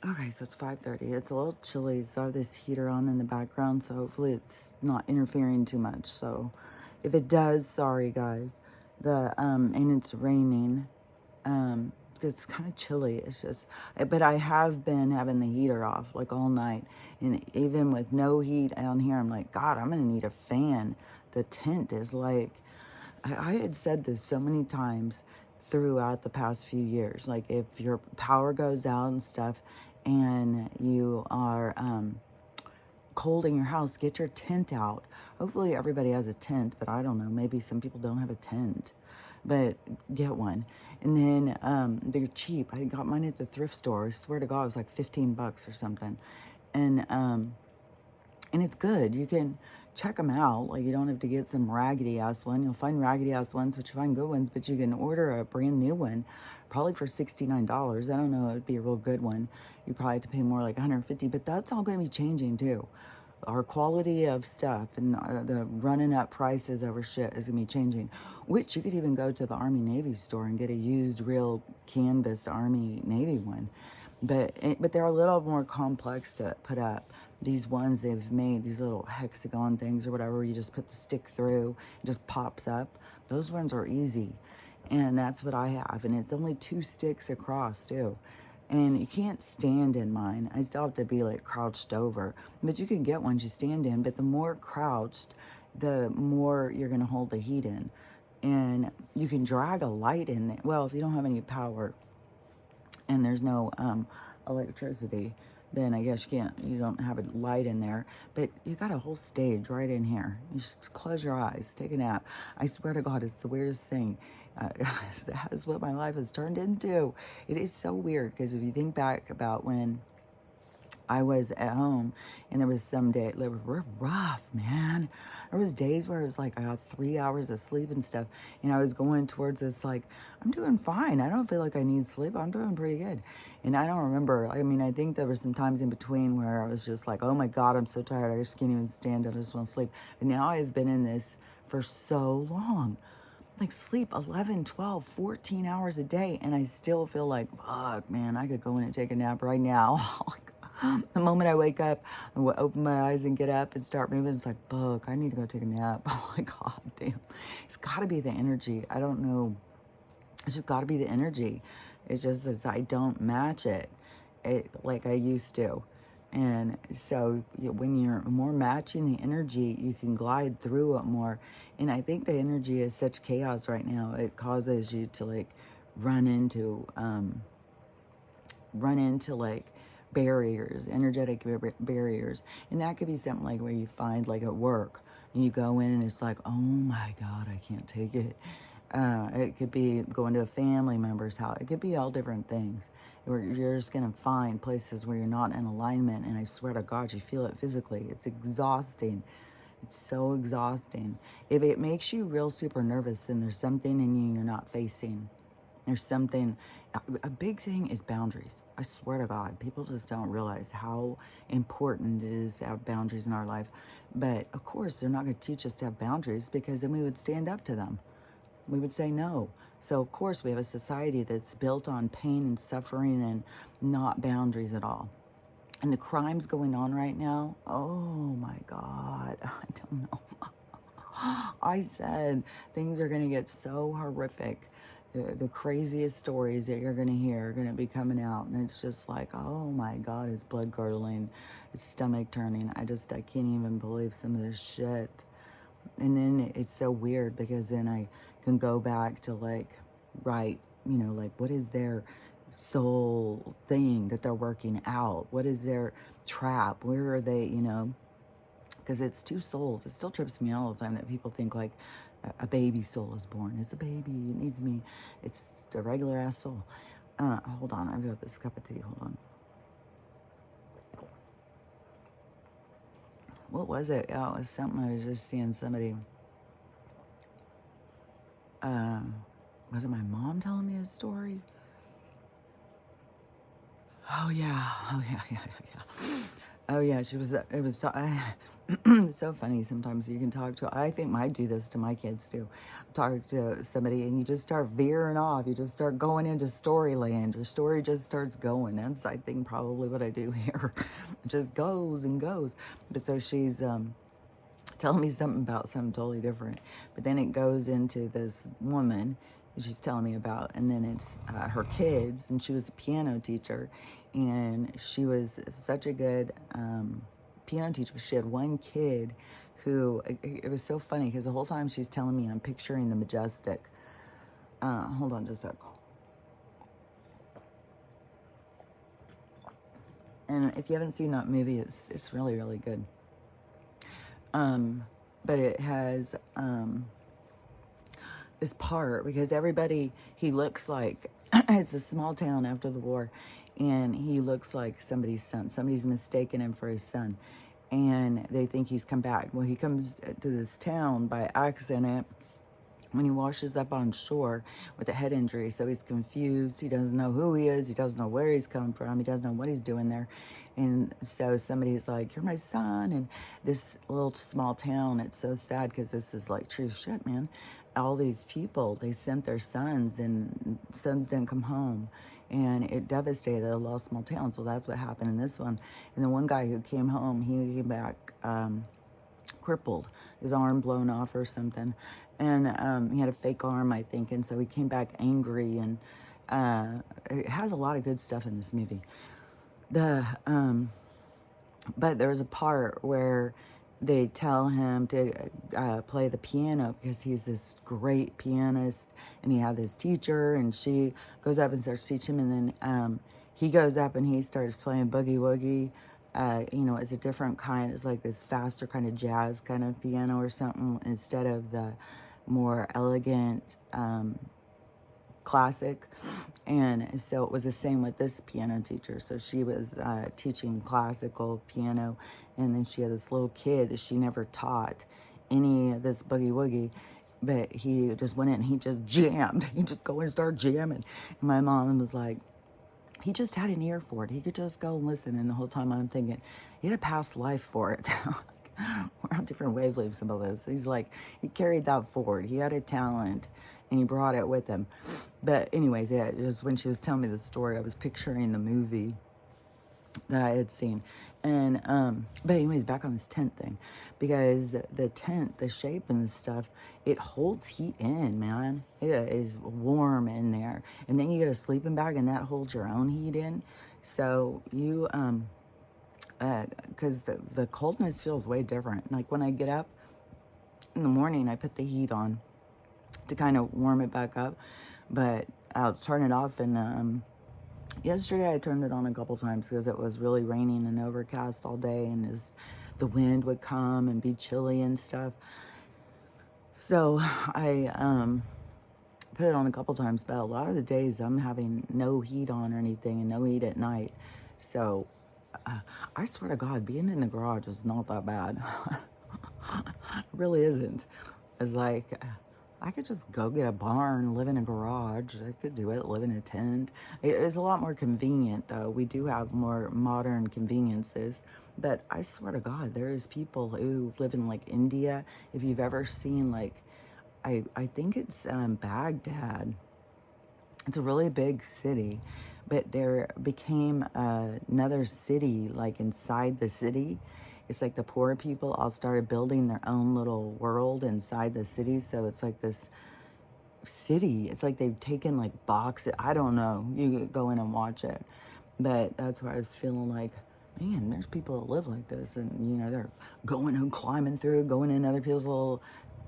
Okay, so it's 5:30. It's a little chilly, so I have this heater on in the background, so hopefully it's not interfering too much. So if it does, sorry guys. And it's raining. 'Cause it's kind of chilly. It's just, but I have been having the heater off like all night, and even with no heat down here, I'm like, God, I'm gonna need a fan. The tent is like, I had said this so many times throughout the past few years. Like, if your power goes out and stuff, and you are cold in your house, get your tent out. Hopefully, everybody has a tent, but I don't know. Maybe some people don't have a tent, but get one. And then they're cheap. I got mine at the thrift store. I swear to God, it was like 15 bucks or something. And it's good. You can check them out. Like, you don't have to get some raggedy ass one. You'll find raggedy ass ones, but you find good ones. But you can order a brand new one, probably for $69. I don't know. It'd be a real good one. You probably have to pay more, like 150. But that's all going to be changing too. Our quality of stuff and the running up prices over shit is going to be changing. Which you could even go to the Army Navy store and get a used real canvas Army Navy one. But they're a little more complex to put up. These ones they've made, these little hexagon things or whatever, you just put the stick through, it just pops up. Those ones are easy. And that's what I have. And it's only 2 sticks across too. And you can't stand in mine. I still have to be like crouched over. But you can get ones you stand in, but the more crouched, the more you're going to hold the heat in. And you can drag a light in there. Well, if you don't have any power and there's no electricity, then I guess you don't have a light in there. But you got a whole stage right in here. You just close your eyes, take a nap. I swear to God, it's the weirdest thing. That is what my life has turned into. It is so weird, because if you think back about when I was at home and there was some day, they were rough, man. There was days where it was like I got 3 hours of sleep and stuff, and I was going towards this like, I'm doing fine. I don't feel like I need sleep. I'm doing pretty good. And I don't remember. I mean, I think there were some times in between where I was just like, oh my God, I'm so tired. I just can't even stand it. I just want to sleep. But now I've been in this for so long. Like, sleep 11, 12, 14 hours a day, and I still feel like, fuck, man, I could go in and take a nap right now. The moment I wake up, I open my eyes and get up and start moving, it's like, fuck, I need to go take a nap. Oh my God, damn. It's got to be the energy. I don't know. It's just got to be the energy. It's just as I don't match it like I used to. And so when you're more matching the energy, you can glide through it more. And I think the energy is such chaos right now. It causes you to like run into like barriers, energetic barriers. And that could be something like where you find like at work and you go in and it's like, oh my God, I can't take it. It could be going to a family member's house. It could be all different things. Where you're just going to find places where you're not in alignment. And I swear to God, you feel it physically. It's exhausting. It's so exhausting. If it makes you real super nervous, then there's something in you you're not facing. There's something, a big thing is boundaries. I swear to God, people just don't realize how important it is to have boundaries in our life. But of course, they're not going to teach us to have boundaries, because then we would stand up to them. We would say no. So of course we have a society that's built on pain and suffering and not boundaries at all. And the crimes going on right now, oh my God, I don't know. I said things are going to get so horrific. The craziest stories that you're going to hear are going to be coming out. And it's just like, oh my God, it's blood curdling, it's stomach turning. I can't even believe some of this shit. And then it's so weird, because then I can go back to like, right, like what is their soul thing that they're working out? What is their trap? Where are they, because it's 2 souls. It still trips me out all the time that people think like a baby soul is born. It's a baby. It needs me. It's a regular ass soul. Hold on. I've got this cup of tea. Hold on. What was it? Oh, it was something I was just seeing somebody. Was it my mom telling me a story? Oh yeah. Oh yeah, she was. It was so, it's so funny. Sometimes you can talk to. I think I do this to my kids too. Talk to somebody and you just start veering off. You just start going into storyland. Your story just starts going. That's I think probably what I do here. It just goes and goes. But so she's telling me something about something totally different. But then it goes into this woman she's telling me about, and then it's her kids, and she was a piano teacher, and she was such a good piano teacher. She had one kid who, it was so funny because the whole time she's telling me I'm picturing the Majestic. Hold on just a sec. And if you haven't seen that movie, it's really, really good. But it has this part because everybody, he looks like, it's a small town after the war, and he looks like somebody's son. Somebody's mistaken him for his son, and they think he's come back. Well, he comes to this town by accident when he washes up on shore with a head injury. So he's confused. He doesn't know who he is. He doesn't know where he's come from. He doesn't know what he's doing there. And so somebody's like, you're my son. And this little small town, it's so sad because this is like true shit, man. All these people, they sent their sons and sons didn't come home. And it devastated a lot of small towns. Well, that's what happened in this one. And the one guy who came home, he came back crippled, his arm blown off or something, and he had a fake arm, I think, and so he came back angry, and it has a lot of good stuff in this movie. But there's a part where they tell him to play the piano because he's this great pianist, and he had this teacher, and she goes up and starts teaching him, and then he goes up and he starts playing boogie woogie. It's a different kind. It's like this faster kind of jazz kind of piano or something instead of the more elegant classic. And so it was the same with this piano teacher. So she was teaching classical piano, and then she had this little kid that she never taught any of this boogie woogie, but he just went in and he just jammed. He just go and start jamming. And my mom was like, he just had an ear for it. He could just go and listen. And the whole time I'm thinking, he had a past life for it. We're on different wavelengths about this. He's like, he carried that forward. He had a talent and he brought it with him. But anyways, yeah, just when she was telling me the story, I was picturing the movie that I had seen. And but anyways, back on this tent thing, because the tent, the shape and the stuff, it holds heat in, man. It is warm in there, and then you get a sleeping bag and that holds your own heat in. So you because the coldness feels way different. Like when I get up in the morning, I put the heat on to kind of warm it back up, but I'll turn it off. And yesterday I turned it on a couple times because it was really raining and overcast all day, and the wind would come and be chilly and stuff. So I put it on a couple times, but a lot of the days I'm having no heat on or anything, and no heat at night. So I swear to God, being in the garage is not that bad. It really isn't. It's like, I could just go get a barn, live in a garage. I could do it, live in a tent. It's a lot more convenient, though. We do have more modern conveniences. But I swear to God, there's people who live in, like, India. If you've ever seen, like, I think it's Baghdad. It's a really big city. But there became another city, like, inside the city. It's like the poor people all started building their own little world inside the city. So it's like this city. It's like they've taken like boxes. I don't know. You could go in and watch it. But that's where I was feeling like, man, there's people that live like this. And, they're going and climbing through, going in other people's little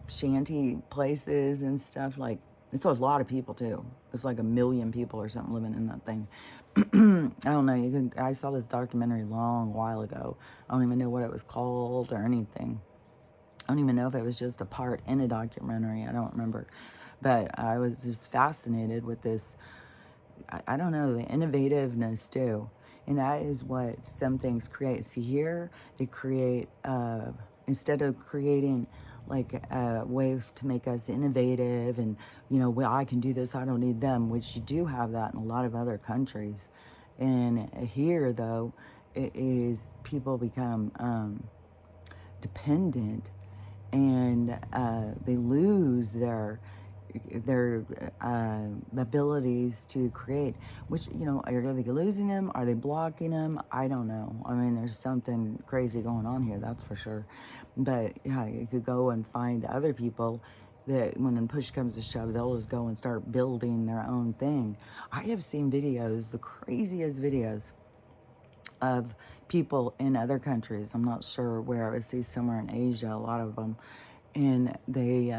shanty places and stuff. Like, it's a lot of people too. It's like 1 million people or something living in that thing. I don't know. I saw this documentary a long while ago. I don't even know what it was called or anything. I don't even know if it was just a part in a documentary. I don't remember. But I was just fascinated with this, I don't know, the innovativeness too. And that is what some things create. See, here they create, instead of creating like a way to make us innovative and, well, I can do this, I don't need them, which you do have that in a lot of other countries. And here, though, is people become dependent, and they lose their abilities to create. Which, are they losing them? Are they blocking them? I don't know. I mean, there's something crazy going on here, that's for sure. But yeah, you could go and find other people that when push comes to shove, they'll just go and start building their own thing. I have seen videos, the craziest videos, of people in other countries. I'm not sure where. I see somewhere in Asia, a lot of them, and they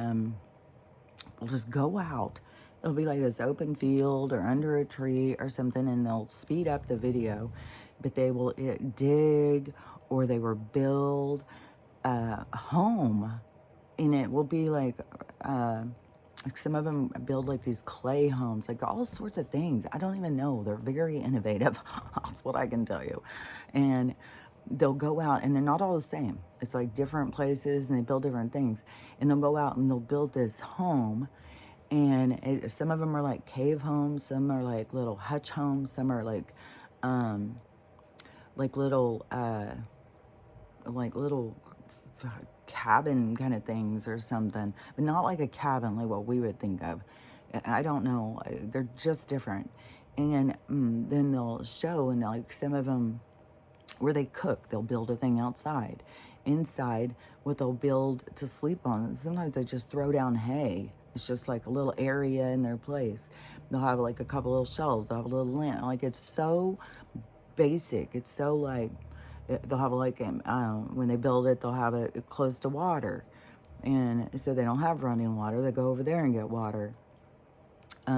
will just go out. It'll be like this open field or under a tree or something, and they'll speed up the video, but they will dig, or they will build a home, and it will be like some of them build like these clay homes, like all sorts of things. I don't even know. They're very innovative. That's what I can tell you. And they'll go out, and they're not all the same. It's like different places, and they build different things. And they'll go out and they'll build this home. And some of them are like cave homes. Some are like little hutch homes. Some are like little cabin kind of things or something, but not like a cabin like what we would think of. I don't know. They're just different. And then they'll show, and like some of them where they cook, they'll build a thing outside. Inside, what they'll build to sleep on. Sometimes they just throw down hay. It's just like a little area in their place. They'll have like a couple little shelves. They'll have a little lamp. Like, it's so basic. It's so like, they'll have like, when they build it, they'll have it close to water. And so they don't have running water. They go over there and get water. They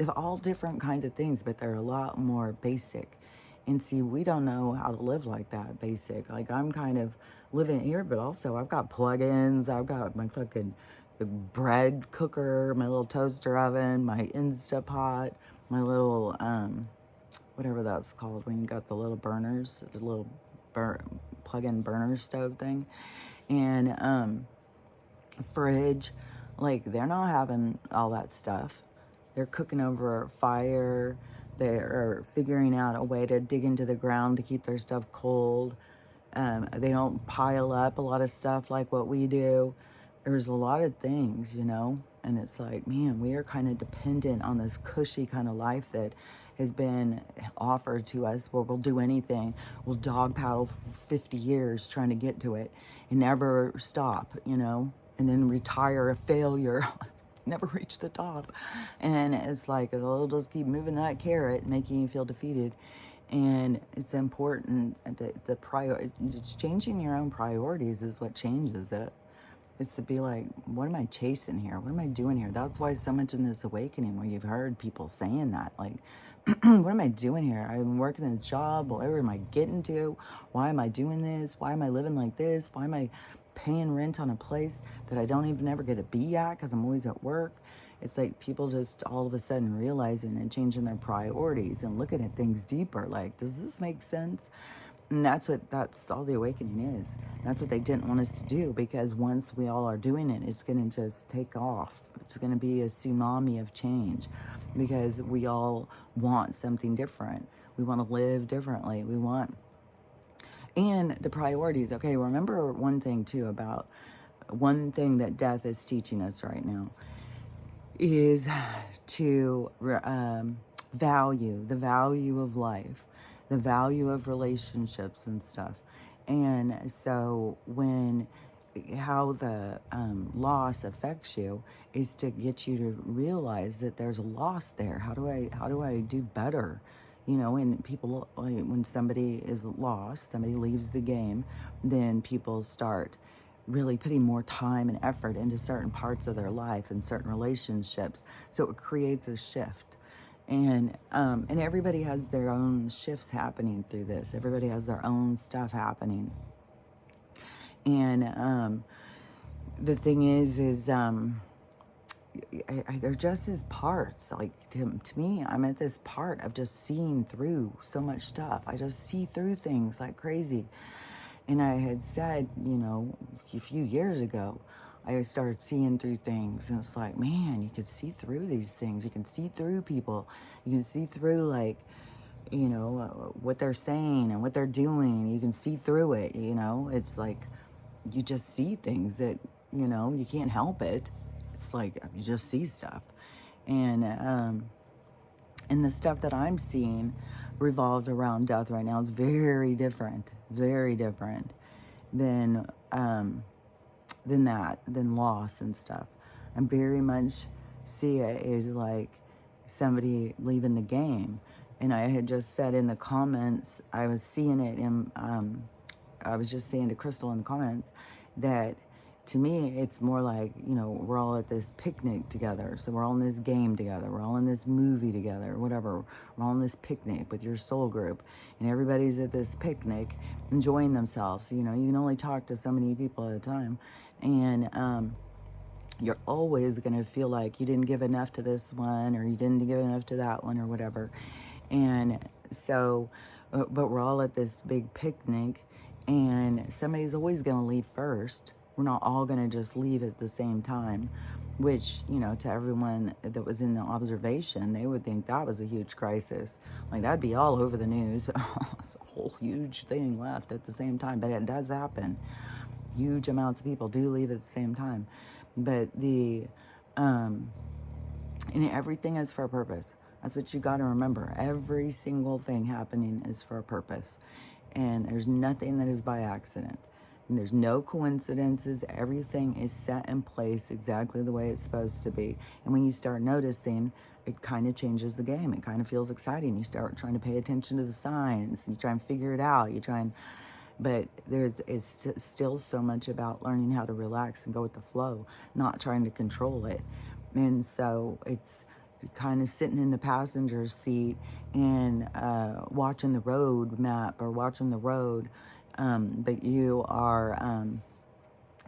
have all different kinds of things, but they're a lot more basic. And see, we don't know how to live like that, basic. Like, I'm kind of living here, but also I've got plugins. I've got my fucking bread cooker, my little toaster oven, my Instapot, my little, whatever that's called when you got the little burners, the little plug-in burner stove thing. And fridge. Like, they're not having all that stuff. They're cooking over a fire. They're figuring out a way to dig into the ground to keep their stuff cold. They don't pile up a lot of stuff like what we do. There's a lot of things, and it's like, man, we are kind of dependent on this cushy kind of life that has been offered to us, where we'll do anything. We'll dog paddle for 50 years trying to get to it and never stop, and then retire a failure. Never reach the top. And it's like, they'll just keep moving that carrot, making you feel defeated. And it's important that it's changing your own priorities is what changes it. It's to be like, what am I chasing here? What am I doing here? That's why so much in this awakening, where you've heard people saying that, like, what am I doing here? I'm working this job. Whatever am I getting to? Why am I doing this? Why am I living like this? Why am I paying rent on a place that I don't even ever get to be at because I'm always at work? It's like people just all of a sudden realizing and changing their priorities and looking at things deeper. Like, does this make sense? And that's all the awakening is. That's what they didn't want us to do, because once we all are doing it, it's going to just take off. It's going to be a tsunami of change, because we all want something different. We want to live differently. And the priorities. Okay, remember one thing too, about one thing that death is teaching us right now is to value the value of life, the value of relationships and stuff. And so how the loss affects you is to get you to realize that there's a loss there. How do I do better? And people, when somebody is lost, somebody leaves the game, then people start really putting more time and effort into certain parts of their life and certain relationships. So it creates a shift. And everybody has their own shifts happening through this. Everybody has their own stuff happening. And the thing is they're just as parts. Like, to me, I'm at this part of just seeing through so much stuff. I just see through things like crazy. And I had said, a few years ago, I started seeing through things, and it's like, man, you can see through these things. You can see through people. You can see through, like, you know, what they're saying and what they're doing. You can see through it, you know. It's like you just see things that, you know, you can't help it. It's like you just see stuff. And the stuff that I'm seeing revolved around death right now is very different. It's very different than than loss and stuff. I very much see it as like somebody leaving the game. And I had just said in the comments, I was seeing it in, I was just saying to Crystal in the comments that to me, it's more like, you know, we're all at this picnic together. So we're all in this game together. We're all in this movie together, whatever. We're all in this picnic with your soul group. And everybody's at this picnic enjoying themselves. You know, you can only talk to so many people at a time. And you're always going to feel like you didn't give enough to this one or you didn't give enough to that one or whatever. And so, but we're all at this big picnic and somebody's always going to leave first. We're not all going to just leave at the same time, which, you know, to everyone that was in the observation, they would think that was a huge crisis. Like, that'd be all over the news. It's a whole huge thing left at the same time, but it does happen. Huge amounts of people do leave at the same time. But and everything is for a purpose. That's what you got to remember. Every single thing happening is for a purpose. And there's nothing that is by accident. And there's no coincidences. Everything is set in place exactly the way it's supposed to be. And when you start noticing, it kind of changes the game. It kind of feels exciting. You start trying to pay attention to the signs. You try and figure it out. But it's still so much about learning how to relax and go with the flow, not trying to control it. And so it's kind of sitting in the passenger seat and watching the road map or watching the road. But you are,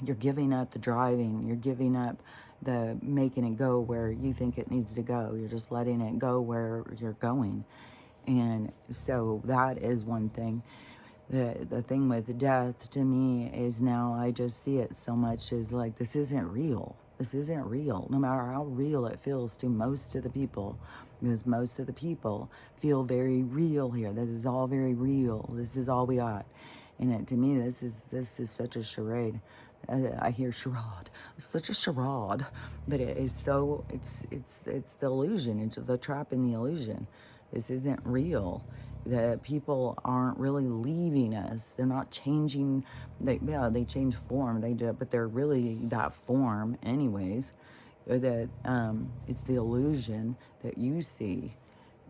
you're giving up the driving, you're giving up the making it go where you think it needs to go. You're just letting it go where you're going. And so that is one thing. The thing with death to me is now I just see it so much as like, this isn't real. This isn't real, no matter how real it feels to most of the people, because most of the people feel very real here. This is all very real. This is all we got. And to me, this is such a charade. I hear charade. It's such a charade, but it is so. It's the illusion. It's the trap in the illusion. This isn't real. The people aren't really leaving us. They're not changing. They change form. They do, but they're really that form anyways. That it's the illusion that you see,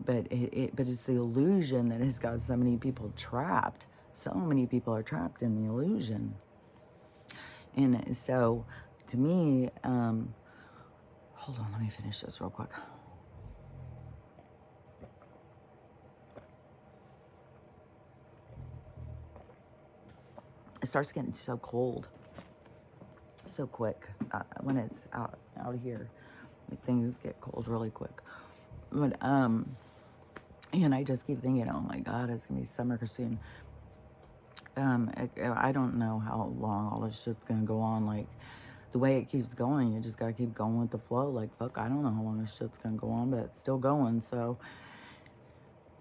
but it's the illusion that has got so many people trapped. So many people are trapped in the illusion. And so, to me, hold on, let me finish this real quick. It starts getting so cold, so quick when it's out here. Like, things get cold really quick. But and I just keep thinking, oh my God, it's gonna be summer soon. I don't know how long all this shit's gonna go on. Like, the way it keeps going, you just gotta keep going with the flow. Like, fuck, I don't know how long this shit's gonna go on, but it's still going. So,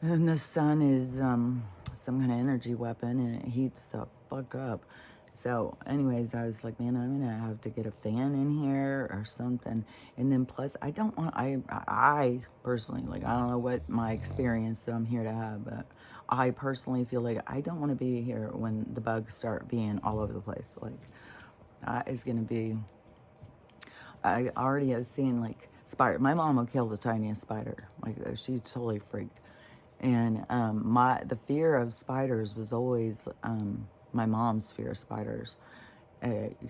and the sun is some kind of energy weapon, and it heats the fuck up. So anyways, I was like, man, I'm gonna have to get a fan in here or something. And then plus, I don't want, I personally, like, I don't know what my experience that I'm here to have, but I personally feel like I don't want to be here when the bugs start being all over the place. Like, it's gonna be, I already have seen like spider. My mom will kill the tiniest spider. Like, she's totally freaked. And the fear of spiders was always my mom's fear of spiders.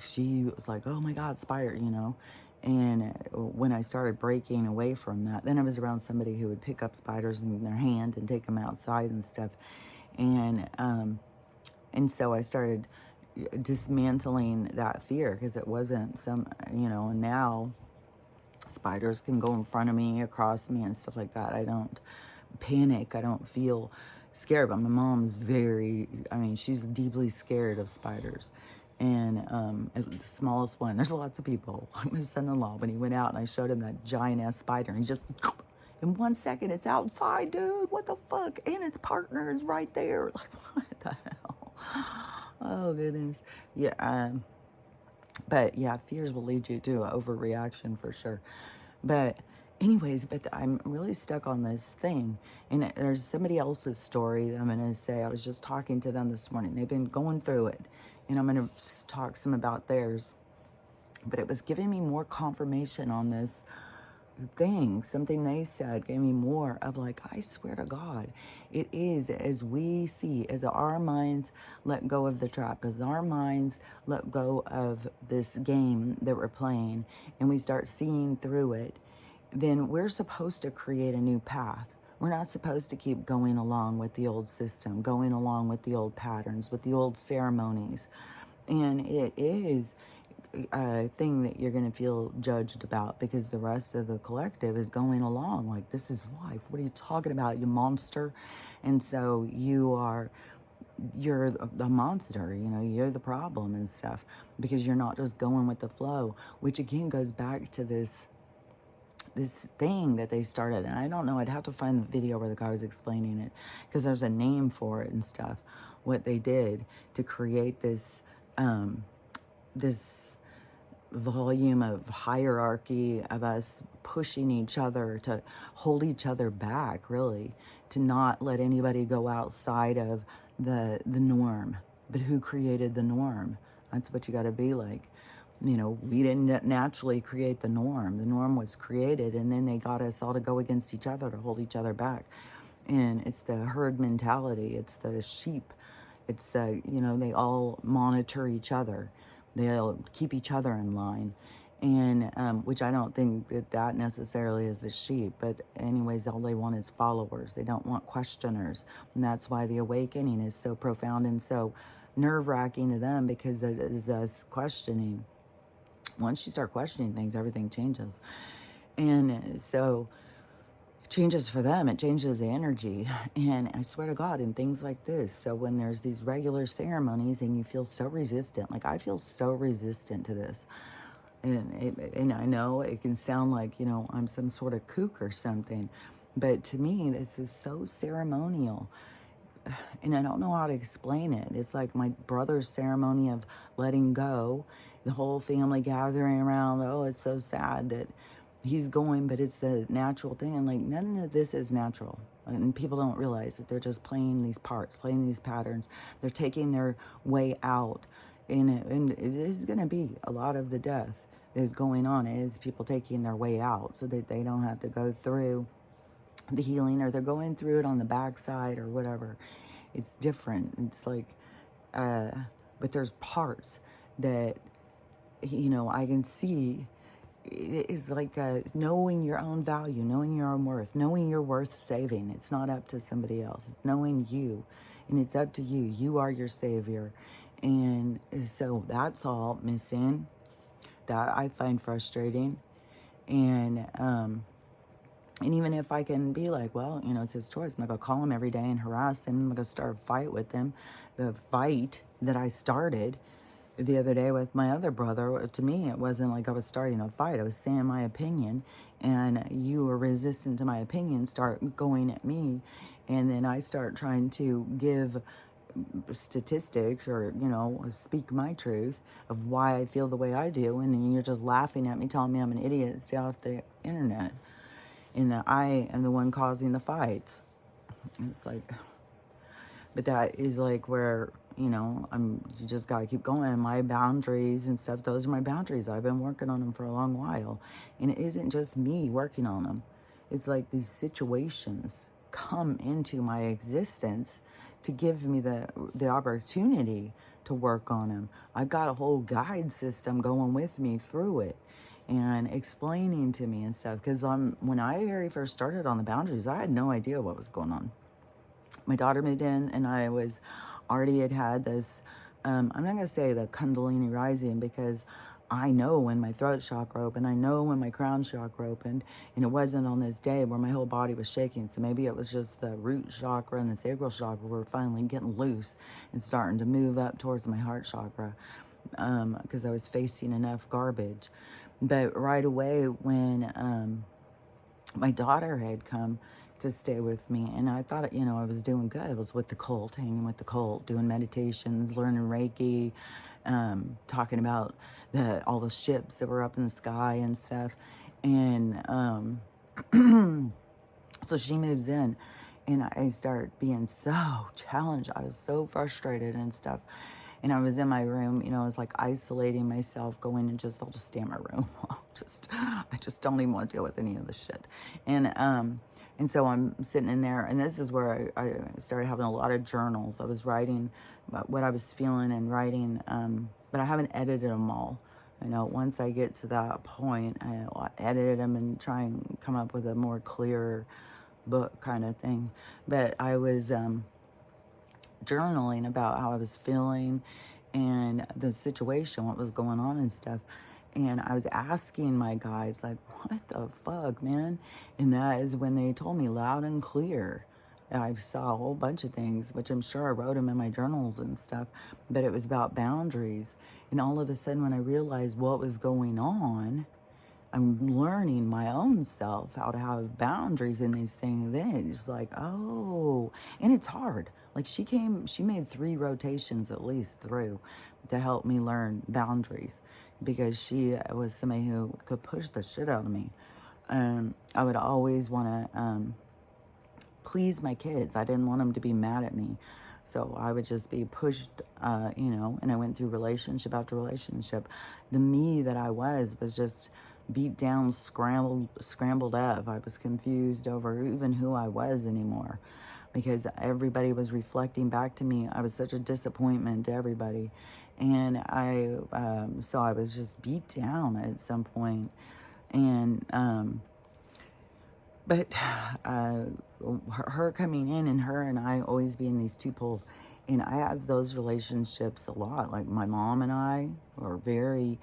She was like, oh my God, spider, you know. And when I started breaking away from that, then I was around somebody who would pick up spiders in their hand and take them outside and stuff. And so I started dismantling that fear, because it wasn't some, you know, and now spiders can go in front of me, across me and stuff like that. I don't panic. I don't feel scared, but my mom is she's deeply scared of spiders. And the smallest one, there's lots of people. Like my son-in-law, when he went out and I showed him that giant ass spider, and he just, it In 1 second, it's outside, dude. What the fuck? And its partner is right there. Like, what the hell? Oh, goodness. Yeah. But yeah, fears will lead you to overreaction for sure. But anyways, but I'm really stuck on this thing. And there's somebody else's story that I'm going to say. I was just talking to them this morning. They've been going through it. And I'm going to talk some about theirs. But it was giving me more confirmation on this thing. Something they said gave me more of like, I swear to God, it is as we see, as our minds let go of the trap, as our minds let go of this game that we're playing, and we start seeing through it, then we're supposed to create a new path. We're not supposed to keep going along with the old system, going along with the old patterns, with the old ceremonies. And it is a thing that you're going to feel judged about because the rest of the collective is going along like, this is life. What are you talking about, you monster? And so you're the monster, you know, you're the problem and stuff because you're not just going with the flow, which again goes back to this thing that they started. And I don't know, I'd have to find the video where the guy was explaining it because there's a name for it and stuff, what they did to create this this volume of hierarchy of us pushing each other to hold each other back, really, to not let anybody go outside of the norm. But who created the norm? That's what you got to be like. You know, we didn't naturally create the norm. The norm was created, and then they got us all to go against each other to hold each other back. And it's the herd mentality. It's the sheep. It's the, you know, they all monitor each other. They'll keep each other in line. And which I don't think that necessarily is a sheep. But anyways, all they want is followers. They don't want questioners. And that's why the awakening is so profound and so nerve-wracking to them, because it is us questioning. Once you start questioning things, everything changes. And so it changes for them. It changes the energy. And I swear to God, in things like this, so when there's these regular ceremonies and you feel so resistant, like I feel so resistant to this. And I know it can sound like, you know, I'm some sort of kook or something. But to me, this is so ceremonial. And I don't know how to explain it. It's like my brother's ceremony of letting go. The whole family gathering around. Oh, it's so sad that he's going, but it's the natural thing. Like, none of this is natural. And people don't realize that they're just playing these parts, playing these patterns. They're taking their way out. And it is going to be a lot of the death that is going on is people taking their way out so that they don't have to go through the healing, or they're going through it on the backside or whatever. It's different. It's like, but there's parts that, you know, I can see. It is like knowing your own value, knowing your own worth, knowing you're worth saving. It's not up to somebody else. It's knowing you, and it's up to you. You are your savior. And so that's all missing. That I find frustrating. And even if I can be like, well, you know, it's his choice. I'm not going to call him every day and harass him. I'm not going to start a fight with him. The fight that I started the other day with my other brother, to me, it wasn't like I was starting a fight. I was saying my opinion, and you were resistant to my opinion, start going at me, and then I start trying to give statistics or, you know, speak my truth of why I feel the way I do, and then you're just laughing at me, telling me I'm an idiot, stay off the internet, and that I am the one causing the fights. It's like, but that is like where, you know, you just got to keep going. And my boundaries and stuff, those are my boundaries. I've been working on them for a long while. And it isn't just me working on them. It's like these situations come into my existence to give me the opportunity to work on them. I've got a whole guide system going with me through it and explaining to me and stuff. Because when I very first started on the boundaries, I had no idea what was going on. My daughter moved in, and I was already had this, I'm not going to say the Kundalini rising, because I know when my throat chakra opened, I know when my crown chakra opened, and it wasn't on this day where my whole body was shaking. So maybe it was just the root chakra and the sacral chakra were finally getting loose and starting to move up towards my heart chakra, because I was facing enough garbage. But right away when my daughter had come to stay with me, and I thought, I was doing good. I was with the cult, hanging with the cult, doing meditations, learning Reiki, talking about all the ships that were up in the sky and stuff. And so she moves in, and I start being so challenged. I was so frustrated and stuff. And I was in my room, I was like isolating myself, going and I'll just stay in my room. I just don't even want to deal with any of this shit. And so I'm sitting in there, and this is where I started having a lot of journals. I was writing about what I was feeling and writing, but I haven't edited them all. Once I get to that point, I'll edit them and try and come up with a more clear book kind of thing. But I was journaling about how I was feeling and the situation, what was going on and stuff. And I was asking my guides, like, what the fuck, man? And that is when they told me loud and clear. I saw a whole bunch of things, which I'm sure I wrote them in my journals and stuff, but it was about boundaries. And all of a sudden, when I realized what was going on, I'm learning my own self how to have boundaries in these things. Then it's like, oh, and it's hard. Like she made 3 rotations at least through to help me learn boundaries, because she was somebody who could push the shit out of me. I would always want to please my kids. I didn't want them to be mad at me. So I would just be pushed, and I went through relationship after relationship. The me that I was just beat down, scrambled up. I was confused over even who I was anymore, because everybody was reflecting back to me. I was such a disappointment to everybody. And so I was just beat down at some point. And, but her coming in, and her and I always being these 2 poles. And I have those relationships a lot. Like my mom and I are very,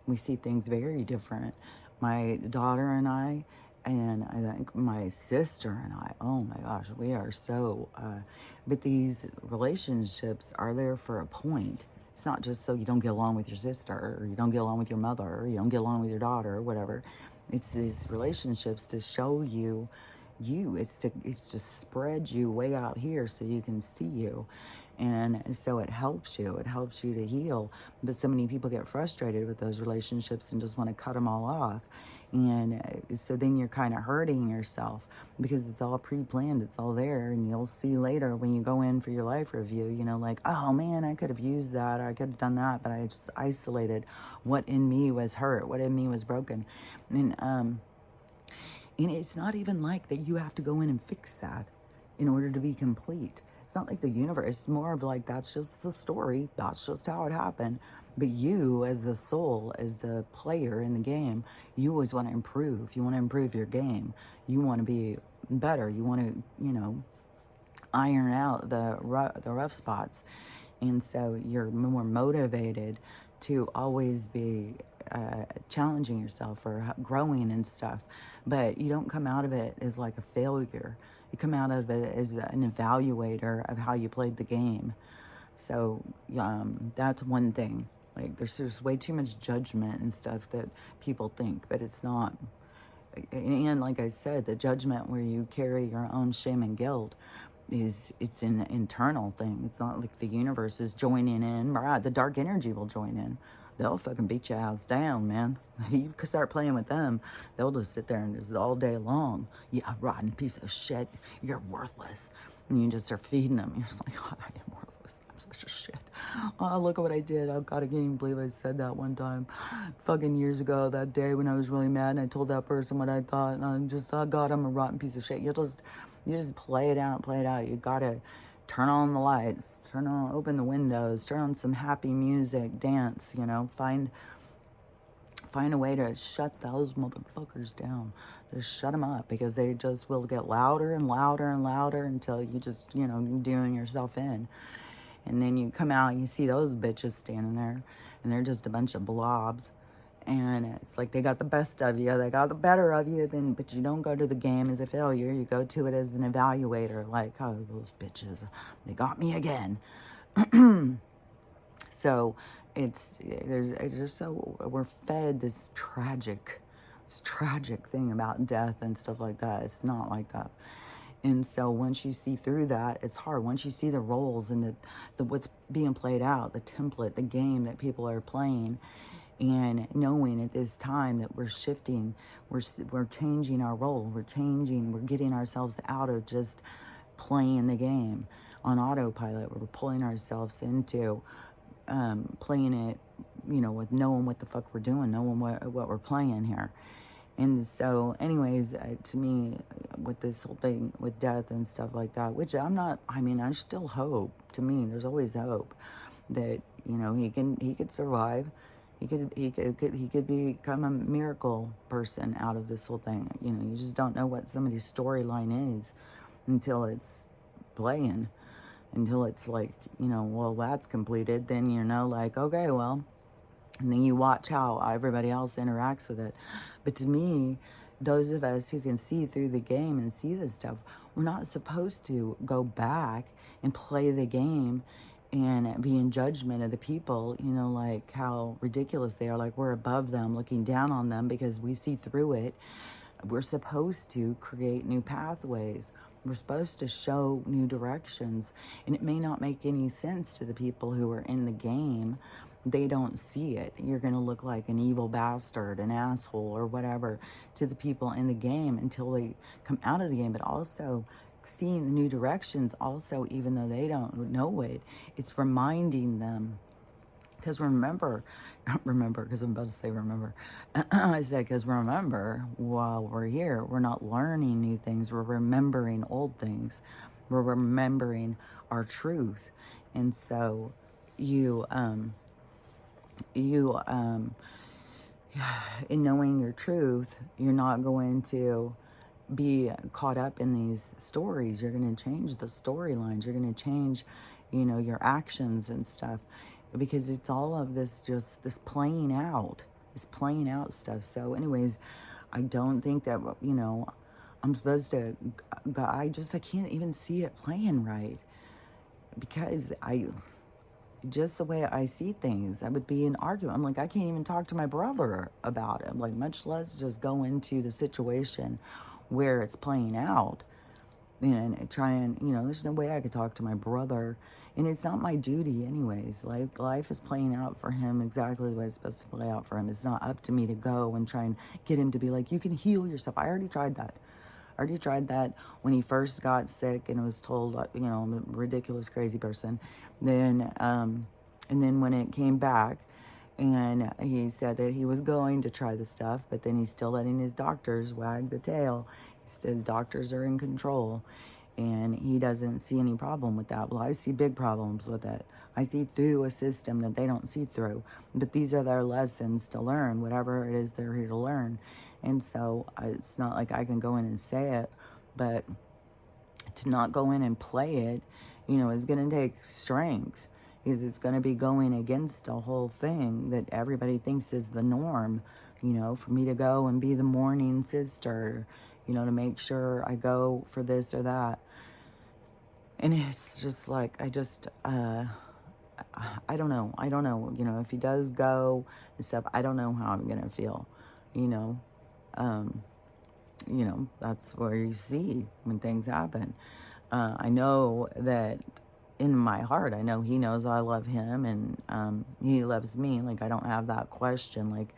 we see things very different. My daughter and I think my sister and I, oh my gosh, we are so, but these relationships are there for a point. It's not just so you don't get along with your sister, or you don't get along with your mother, or you don't get along with your daughter, or whatever. It's these relationships to show you. It's to spread you way out here so you can see you. And so it helps you to heal. But so many people get frustrated with those relationships and just want to cut them all off. And so then you're kind of hurting yourself, because it's all pre-planned, it's all there. And you'll see later when you go in for your life review, like, oh man, I could have used that, or I could have done that, but I just isolated what in me was hurt, what in me was broken. And it's not even like that you have to go in and fix that in order to be complete. It's not like the universe. It's more of like, that's just the story. That's just how it happened. But you, as the soul, as the player in the game, you always want to improve. You want to improve your game. You want to be better. You want to, iron out the rough spots. And so you're more motivated to always be challenging yourself or growing and stuff. But you don't come out of it as like a failure. You come out of it as an evaluator of how you played the game. So that's one thing. Like there's way too much judgment and stuff that people think, but it's not. And like I said, the judgment where you carry your own shame and guilt it's an internal thing. It's not like the universe is joining in. Right, the dark energy will join in. They'll fucking beat your ass down, man. You could start playing with them. They'll just sit there and just all day long. Yeah, rotten piece of shit. You're worthless. And you just start feeding them. You're just like, God, I am worthless. I'm such a shit. Oh, look at what I did. Oh, God, I can't even believe I said that one time. Fucking years ago, that day when I was really mad and I told that person what I thought. And I'm just, oh, God, I'm a rotten piece of shit. You just play it out. You gotta turn on the lights, open the windows, turn on some happy music, dance, find a way to shut those motherfuckers down. Just shut them up, because they just will get louder and louder and louder until you just, doing yourself in. And then you come out and you see those bitches standing there, and they're just a bunch of blobs. And it's like they got the best of you, they got the better of you, but you don't go to the game as a failure. You go to it as an evaluator, like, oh, those bitches, they got me again. So it's just so we're fed this tragic this tragic thing about death and stuff like that. It's not like that. And so once you see through that, it's hard. Once you see the roles and the what's being played out, the template, the game that people are playing, and knowing at this time that we're shifting, we're changing our role, we're getting ourselves out of just playing the game on autopilot. We're pulling ourselves into playing it, with knowing what the fuck we're doing, knowing what we're playing here. And so, anyways, to me, with this whole thing with death and stuff like that, which I still hope. To me, there's always hope that he could survive. He could become a miracle person out of this whole thing. You just don't know what somebody's storyline is until it's playing, until it's like, well, that's completed. Then like, okay, well. And then you watch how everybody else interacts with it. But to me, those of us who can see through the game and see this stuff, we're not supposed to go back and play the game and be in judgment of the people, like how ridiculous they are. Like we're above them, looking down on them because we see through it. We're supposed to create new pathways. We're supposed to show new directions. And it may not make any sense to the people who are in the game. They don't see it. You're going to look like an evil bastard, an asshole, or whatever to the people in the game until they come out of the game. But also seeing the new directions, also, even though they don't know it, it's reminding them. Because remember, because I'm about to say remember. I said, because remember, while we're here, we're not learning new things. We're remembering old things. We're remembering our truth. And so in knowing your truth, you're not going to be caught up in these stories. You're going to change the storylines. You're going to change, your actions and stuff, because it's all of this, just this playing out stuff. So anyways, I don't think that, I'm supposed to, I can't even see it playing right, because just the way I see things, I would be in argument. I'm like, I can't even talk to my brother about it. I'm like, much less just go into the situation where it's playing out and try and, there's no way I could talk to my brother. And it's not my duty anyways. Like, life is playing out for him exactly the way it's supposed to play out for him. It's not up to me to go and try and get him to be like, you can heal yourself. I already tried that. When he first got sick and was told, I'm a ridiculous, crazy person. Then, and then when it came back, and he said that he was going to try the stuff, but then he's still letting his doctors wag the tail. He says doctors are in control, and he doesn't see any problem with that. Well, I see big problems with it. I see through a system that they don't see through. But these are their lessons to learn, whatever it is they're here to learn. And so it's not like I can go in and say it, but to not go in and play it, is going to take strength, because it's going to be going against a whole thing that everybody thinks is the norm, for me to go and be the mourning sister, to make sure I go for this or that. And it's just like, I don't know. If he does go and stuff, I don't know how I'm going to feel, that's where you see when things happen. I know that in my heart, I know he knows I love him, and he loves me. Like, I don't have that question, like,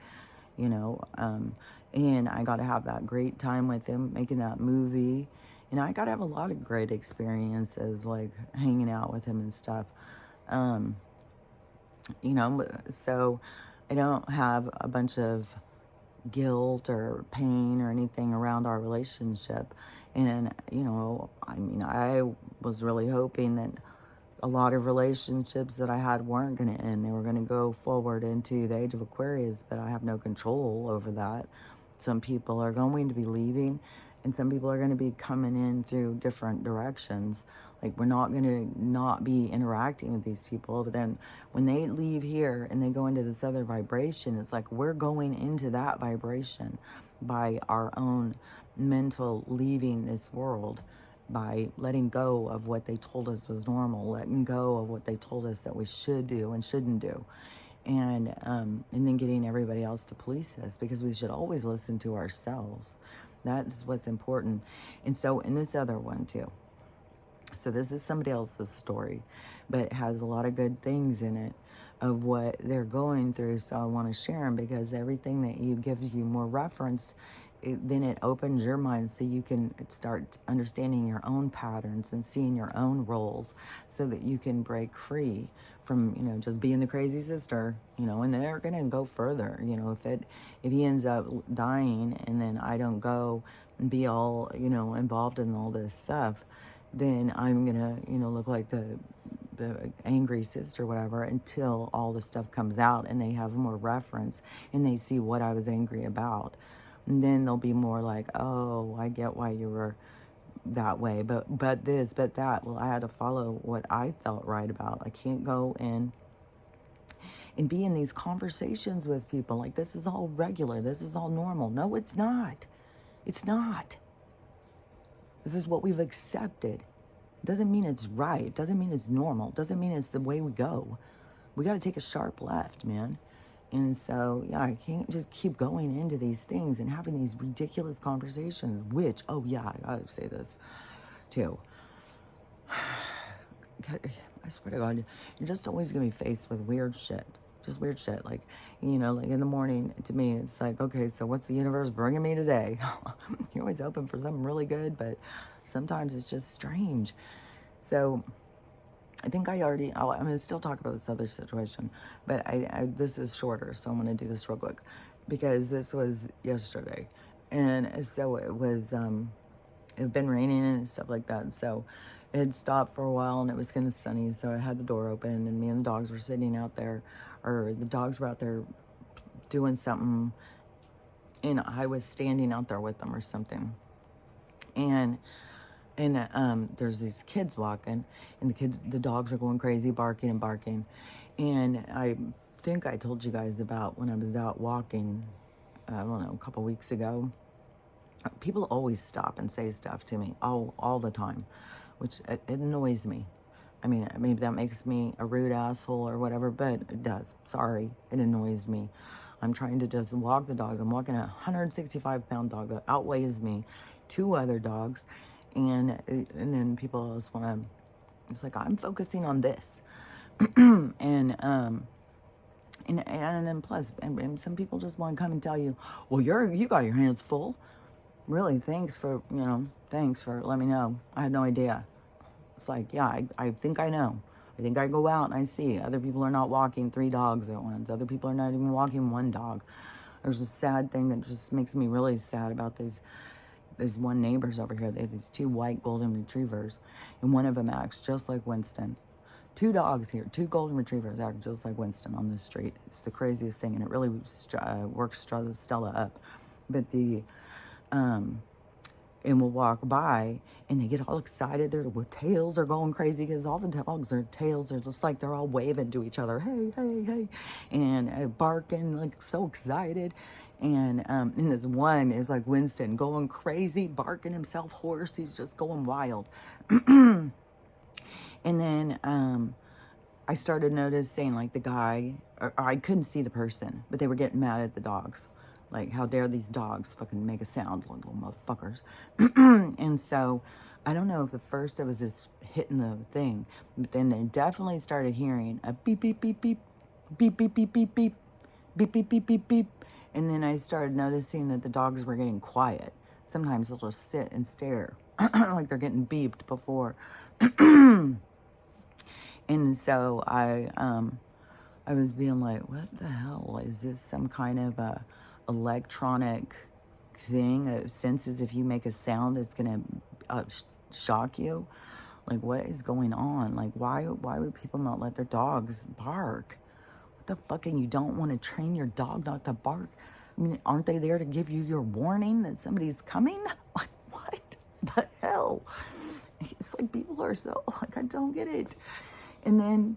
and I got to have that great time with him making that movie. And I got to have a lot of great experiences, like hanging out with him and stuff. So I don't have a bunch of guilt or pain or anything around our relationship. And, I was really hoping that a lot of relationships that I had weren't going to end. They were going to go forward into the age of Aquarius, but I have no control over that. Some people are going to be leaving, and some people are going to be coming in through different directions. Like, we're not going to not be interacting with these people, but then when they leave here and they go into this other vibration, it's like we're going into that vibration by our own mental leaving this world, by letting go of what they told us was normal, letting go of what they told us that we should do and shouldn't do. and then getting everybody else to police us, because we should always listen to ourselves. That's what's important. And so in this other one too, so this is somebody else's story, but it has a lot of good things in it of what they're going through. So I want to share them, because everything that you gives you more reference, then it opens your mind so you can start understanding your own patterns and seeing your own roles, so that you can break free from, just being the crazy sister, and they're going to go further. If he ends up dying and then I don't go and be all, involved in all this stuff, then I'm gonna, look like the angry sister, whatever, until all the stuff comes out and they have more reference and they see what I was angry about. And then they'll be more like, oh, I get why you were that way, but this, but that. Well, I had to follow what I felt right about. I can't go in and be in these conversations with people like this is all regular, this is all normal. No, it's not. It's not. This is what we've accepted. Doesn't mean it's right. Doesn't mean it's normal. Doesn't mean it's the way we go. We got to take a sharp left, man. And so, yeah, I can't just keep going into these things and having these ridiculous conversations, which, oh yeah, I gotta say this too. I swear to God, you're just always gonna be faced with weird shit. Just weird shit. Like in the morning, to me, it's like, okay, so what's the universe bringing me today? You're always hoping for something really good, but sometimes it's just strange. So I think I'm going to still talk about this other situation, but this is shorter, so I'm going to do this real quick, because this was yesterday. And so it was, it had been raining and stuff like that. So it had stopped for a while and it was kind of sunny. So I had the door open and me and the dogs were sitting out there, or the dogs were out there doing something, and I was standing out there with them or something. And there's these kids walking, and the dogs are going crazy, barking and barking. And I think I told you guys about when I was out walking, I don't know, a couple weeks ago. People always stop and say stuff to me all the time, which it annoys me. I mean, maybe that makes me a rude asshole or whatever, but it does. Sorry, it annoys me. I'm trying to just walk the dogs. I'm walking a 165-pound dog that outweighs me, 2 other dogs, and then people just want to. It's like, I'm focusing on this, and then plus, and some people just want to come and tell you, well, you got your hands full. Really, thanks for letting me know. I had no idea. It's like, yeah, I think I know. I think I go out and I see other people are not walking 3 dogs at once. Other people are not even walking 1 dog. There's a sad thing that just makes me really sad about these one neighbors over here. They have these 2 white golden retrievers, and one of them acts just like Winston. 2 dogs here, 2 golden retrievers act just like Winston on the street. It's the craziest thing, and it really works Stella up. But and we'll walk by and they get all excited. Their tails are going crazy because all the dogs, their tails are just like they're all waving to each other. Hey, hey, hey. And barking, like so excited. And this one is like Winston going crazy, barking himself hoarse. He's just going wild. And then I started noticing like the guy, or I couldn't see the person, but they were getting mad at the dogs. Like, how dare these dogs fucking make a sound, little motherfuckers. And so, I don't know if at first it was just hitting the thing, but then they definitely started hearing a beep, beep, beep, beep, beep, beep, beep, beep, beep, beep, beep, beep, beep, beep. And then I started noticing that the dogs were getting quiet. Sometimes they'll just sit and stare, like they're getting beeped before. And so I was being like, what the hell? Is this some kind of a electronic thing that senses if you make a sound, it's gonna shock you? Like, what is going on? Like, why would people not let their dogs bark? What the fuck? And you don't want to train your dog not to bark? I mean, aren't they there to give you your warning that somebody's coming? Like, what the hell? It's like people are so, like, I don't get it. And then,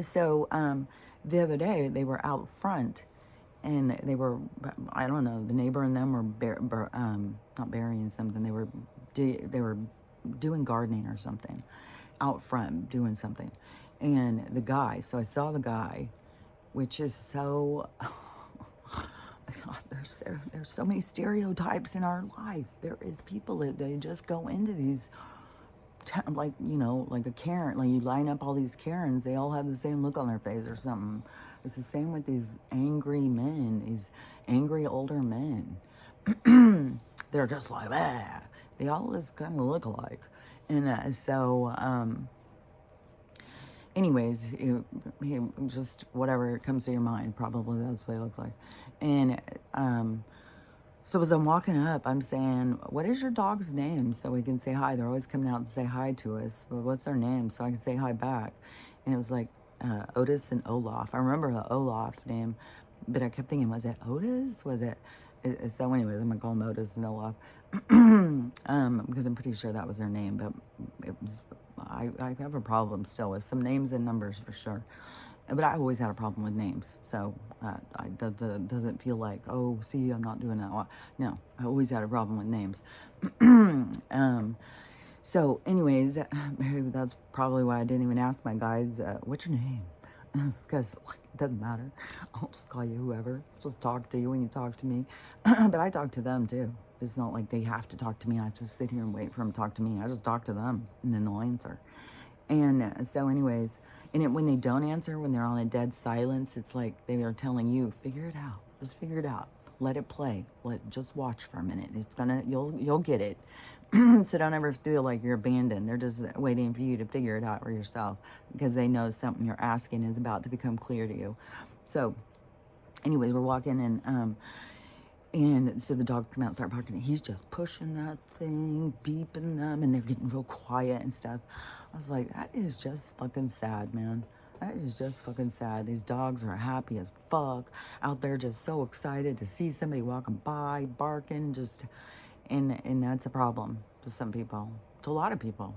so the other day they were out front, and they were, I don't know, the neighbor and them were not burying something. They were doing gardening or something out front, doing something. And the guy, so I saw the guy, which is so, God, there's so many stereotypes in our life. There is people that they just go into these, like, you know, like a Karen, like you line up all these Karens, they all have the same look on their face or something. It's the same with these angry men, these angry older men. They're just like, ah. They all just kind of look alike. And anyways, he just whatever comes to your mind, probably that's what he looks like. And so as I'm walking up, I'm saying, what is your dog's name? So we can say hi. They're always coming out and say hi to us. But what's their name? So I can say hi back. And it was like Otis and Olaf. I remember the Olaf name, but I kept thinking, was it Otis? Was it? So anyways, I'm going to call them Otis and Olaf. Because I'm pretty sure that was their name. But it was, I have a problem still with some names and numbers for sure. But I always had a problem with names. So doesn't feel like, oh, see, I'm not doing that. No, I always had a problem with names. So anyways, that's probably why I didn't even ask my guys, what's your name? Because it doesn't matter. I'll just call you whoever. I'll just talk to you when you talk to me. But I talk to them too. It's not like they have to talk to me. I have to sit here and wait for them to talk to me. I just talk to them and then they'll answer. And so anyways, when they don't answer, when they're on a dead silence, it's like they are telling you, figure it out. Just figure it out. Let it play. Just watch for a minute. You'll get it. So don't ever feel like you're abandoned. They're just waiting for you to figure it out for yourself because they know something you're asking is about to become clear to you. So anyways, we're walking and so the dog come out and start barking. He's just pushing that thing, beeping them, and they're getting real quiet and stuff. I was like, that is just fucking sad, man. That is just fucking sad. These dogs are happy as fuck out there, just so excited to see somebody walking by, barking, and that's a problem to some people, to a lot of people.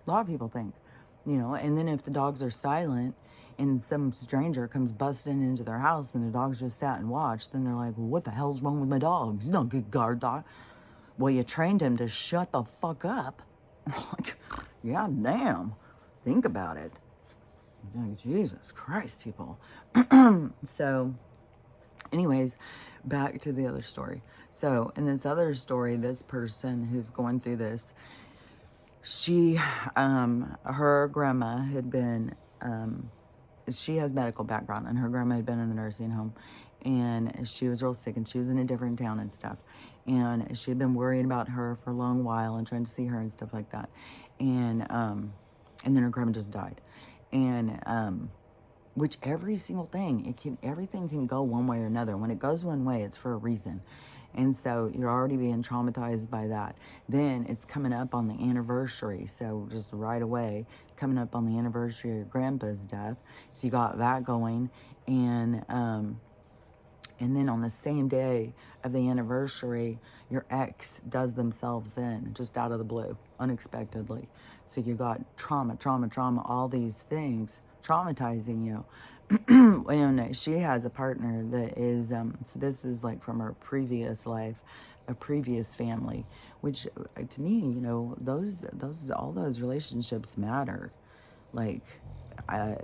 A lot of people think, and then if the dogs are silent and some stranger comes busting into their house and the dogs just sat and watched, then they're like, well, what the hell's wrong with my dog? He's not a good guard dog. Well, you trained him to shut the fuck up. Like, yeah, damn. Think about it. Like, Jesus Christ, people. So, anyways, back to the other story. So, in this other story, this person who's going through this, her grandma had been, she has medical background, and her grandma had been in the nursing home, and she was real sick, and she was in a different town and stuff, and she had been worrying about her for a long while and trying to see her and stuff like that, and then her grandma just died, and which every single thing, everything can go one way or another. When it goes one way, it's for a reason. And so you're already being traumatized by that. Then it's coming up on the anniversary. So just right away, coming up on the anniversary of your grandpa's death. So you got that going. And then on the same day of the anniversary, your ex does themselves in, just out of the blue, unexpectedly. So you got trauma, all these things traumatizing you. And she has a partner that is, so this is like from her previous life, a previous family, which to me, all those relationships matter. Like, I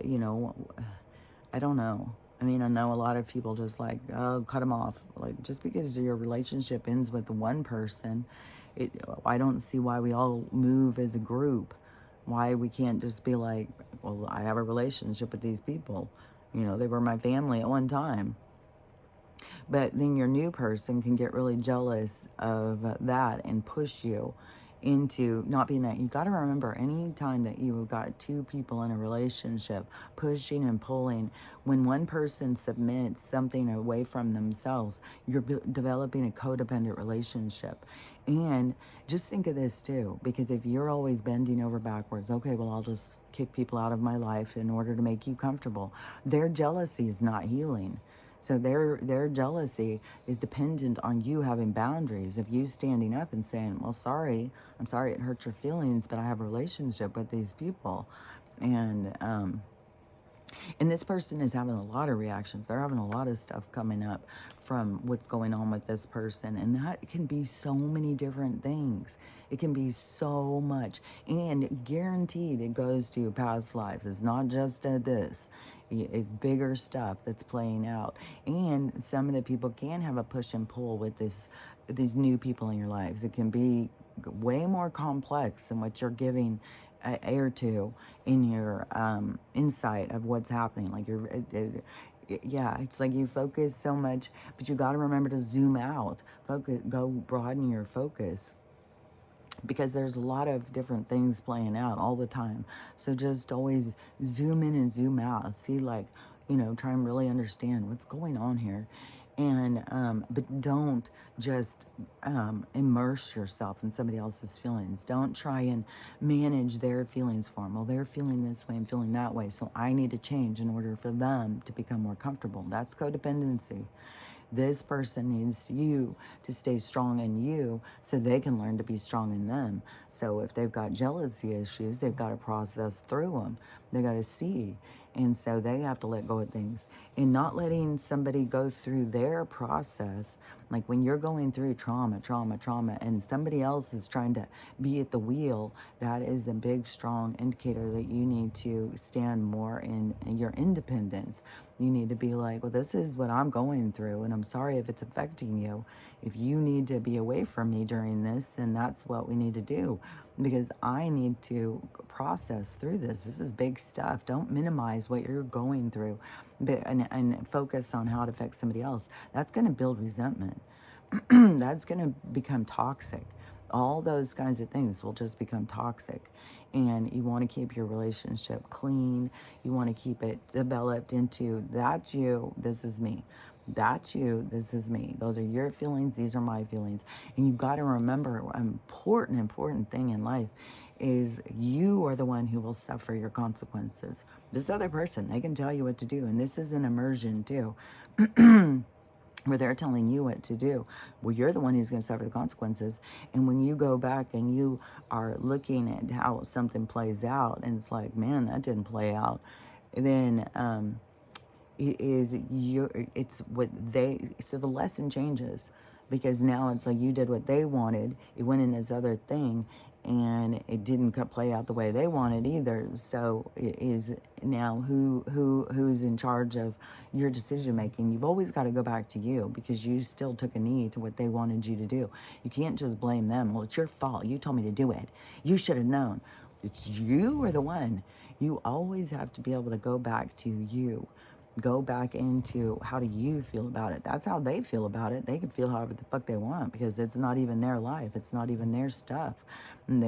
don't know. I mean, I know a lot of people just like, oh, cut them off. Like, just because your relationship ends with one person, I don't see why we all move as a group. Why we can't just be like, well, I have a relationship with these people. They were my family at one time. But then your new person can get really jealous of that and push you into not being that. You got to remember, any time that you've got two people in a relationship pushing and pulling, when one person submits something away from themselves, you're developing a codependent relationship. And just think of this too, because if you're always bending over backwards, okay, well, I'll just kick people out of my life in order to make you comfortable. Their jealousy is not healing. So their jealousy is dependent on you having boundaries, of you standing up and saying, well, I'm sorry it hurt your feelings, but I have a relationship with these people. And this person is having a lot of reactions. They're having a lot of stuff coming up from what's going on with this person. And that can be so many different things. It can be so much. And guaranteed it goes to past lives. It's not just this. It's bigger stuff that's playing out. And some of the people can have a push and pull with these new people in your lives. It can be way more complex than what you're giving air to in your insight of what's happening. Like yeah, it's like you focus so much, but you got to remember to zoom out. Focus, go broaden your focus, because there's a lot of different things playing out all the time. So just always zoom in and zoom out. See, like, try and really understand what's going on here. And, but don't just immerse yourself in somebody else's feelings. Don't try and manage their feelings for them. Well, they're feeling this way and feeling that way, so I need to change in order for them to become more comfortable. That's codependency. This person needs you to stay strong in you so they can learn to be strong in them. So if they've got jealousy issues, they've got to process through them. They got to see. And so they have to let go of things. And not letting somebody go through their process, like when you're going through trauma, and somebody else is trying to be at the wheel, that is a big, strong indicator that you need to stand more in your independence. You need to be like, well, this is what I'm going through, and I'm sorry if it's affecting you. If you need to be away from me during this, then that's what we need to do, because I need to process through this. This is big stuff. Don't minimize what you're going through and focus on how it affects somebody else. That's going to build resentment. That's going to become toxic. All those kinds of things will just become toxic. And you want to keep your relationship clean. You want to keep it developed into, that's you, this is me. That's you, this is me. Those are your feelings, these are my feelings. And you've got to remember, an important thing in life is you are the one who will suffer your consequences. This other person, they can tell you what to do. And this is an immersion too. Where they're telling you what to do. Well, you're the one who's going to suffer the consequences. And when you go back and you are looking at how something plays out, and it's like, man, that didn't play out, then it's what they, so the lesson changes, because now it's like you did what they wanted, it went in this other thing, and it didn't play out the way they wanted either. So it is now who's in charge of your decision making. You've always got to go back to you, because you still took a knee to what they wanted you to do. You can't just blame them. Well, it's your fault. You told me to do it. You should have known. It's you are the one. You always have to be able to go back to you. Go back into, how do you feel about it? That's how they feel about it. They can feel however the fuck they want, because it's not even their life. It's not even their stuff.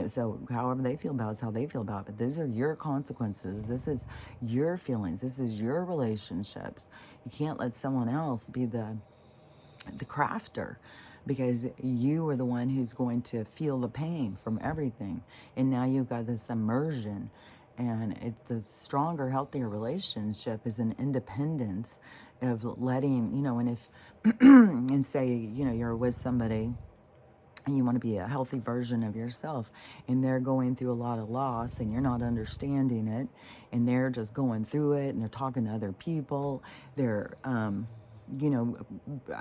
So however they feel about it is how they feel about it. But these are your consequences. This is your feelings. This is your relationships. You can't let someone else be the crafter, because you are the one who's going to feel the pain from everything. And now you've got this immersion. And the stronger, healthier relationship is an independence of letting, and if, and say, you're with somebody and you want to be a healthy version of yourself, and they're going through a lot of loss and you're not understanding it, and they're just going through it, and they're talking to other people, they're,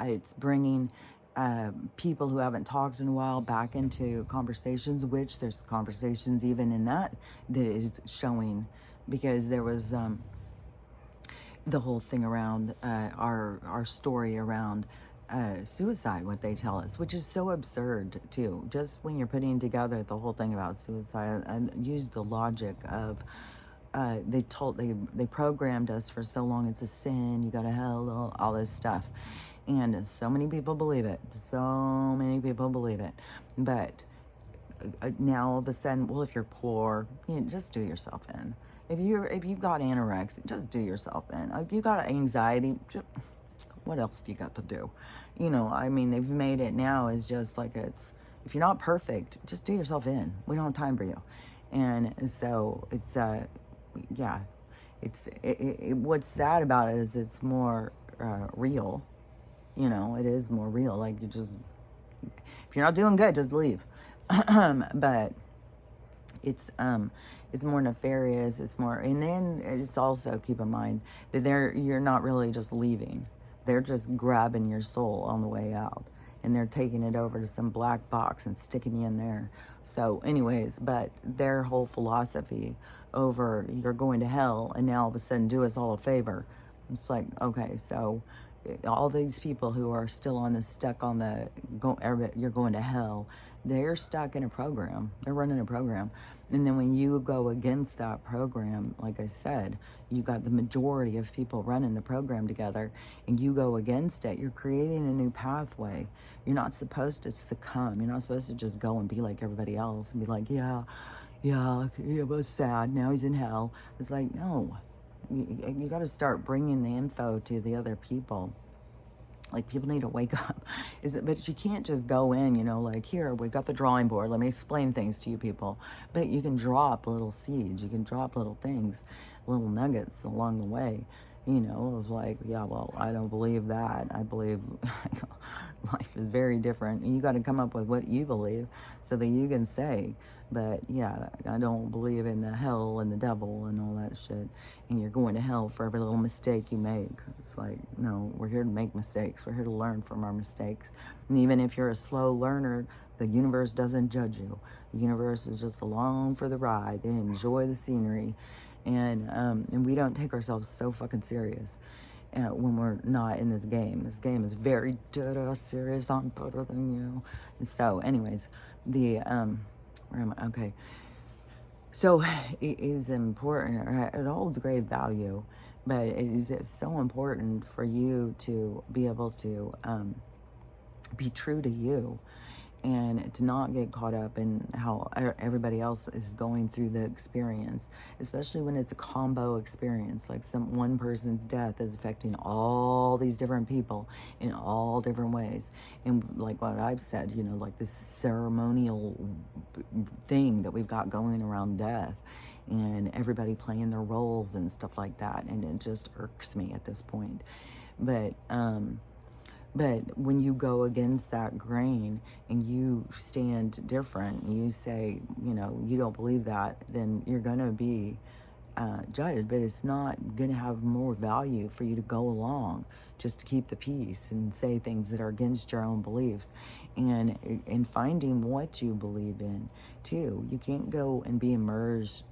it's bringing people who haven't talked in a while back into conversations, which there's conversations even in that is showing, because there was the whole thing around our story around suicide, what they tell us, which is so absurd too. Just when you're putting together the whole thing about suicide, and use the logic of they programmed us for so long, it's a sin, you go to hell, all this stuff. And so many people believe it. So many people believe it. But now all of a sudden, well, if you're poor, just do yourself in. If you've got anorexia, just do yourself in. If you got anxiety, what else do you got to do? They've made it now as just like if you're not perfect, just do yourself in. We don't have time for you. And so it's what's sad about it is it's more real. It is more real. Like, if you're not doing good, just leave. But it's more nefarious. It's more, and then it's also, keep in mind that you're not really just leaving. They're just grabbing your soul on the way out, and they're taking it over to some black box and sticking you in there. So anyways, but their whole philosophy over you're going to hell, and now all of a sudden do us all a favor. It's like, okay, so all these people who are still on the stuck on the you're going to hell, they're stuck in a program. They're running a program. And then when you go against that program, like I said, you got the majority of people running the program together, and you go against it, you're creating a new pathway. You're not supposed to succumb. You're not supposed to just go and be like everybody else and be like, yeah, it was sad, now he's in hell. It's like, no, you got to start bringing the info to the other people. Like, people need to wake up. But you can't just go in, like, here, we got the drawing board, let me explain things to you people. But you can drop little seeds, you can drop little things, little nuggets along the way. Of like, yeah, well, I don't believe that. I believe life is very different. And you got to come up with what you believe so that you can say, but yeah, I don't believe in the hell and the devil and all that shit. And you're going to hell for every little mistake you make. It's like, no, we're here to make mistakes. We're here to learn from our mistakes. And even if you're a slow learner, the universe doesn't judge you. The universe is just along for the ride. They enjoy the scenery. And we don't take ourselves so fucking serious when we're not in this game. This game is very dead-ass serious. I'm better than you. And so, anyways, where am I? Okay. So, it is important. It holds great value, but it is so important for you to be able to be true to you, and to not get caught up in how everybody else is going through the experience, especially when it's a combo experience. Like, one person's death is affecting all these different people in all different ways. And like what I've said, like this ceremonial thing that we've got going around death, and everybody playing their roles and stuff like that. And it just irks me at this point. But when you go against that grain and you stand different, you say, you don't believe that, then you're going to be judged. But it's not going to have more value for you to go along just to keep the peace and say things that are against your own beliefs. And in finding what you believe in, too. You can't go and be immersed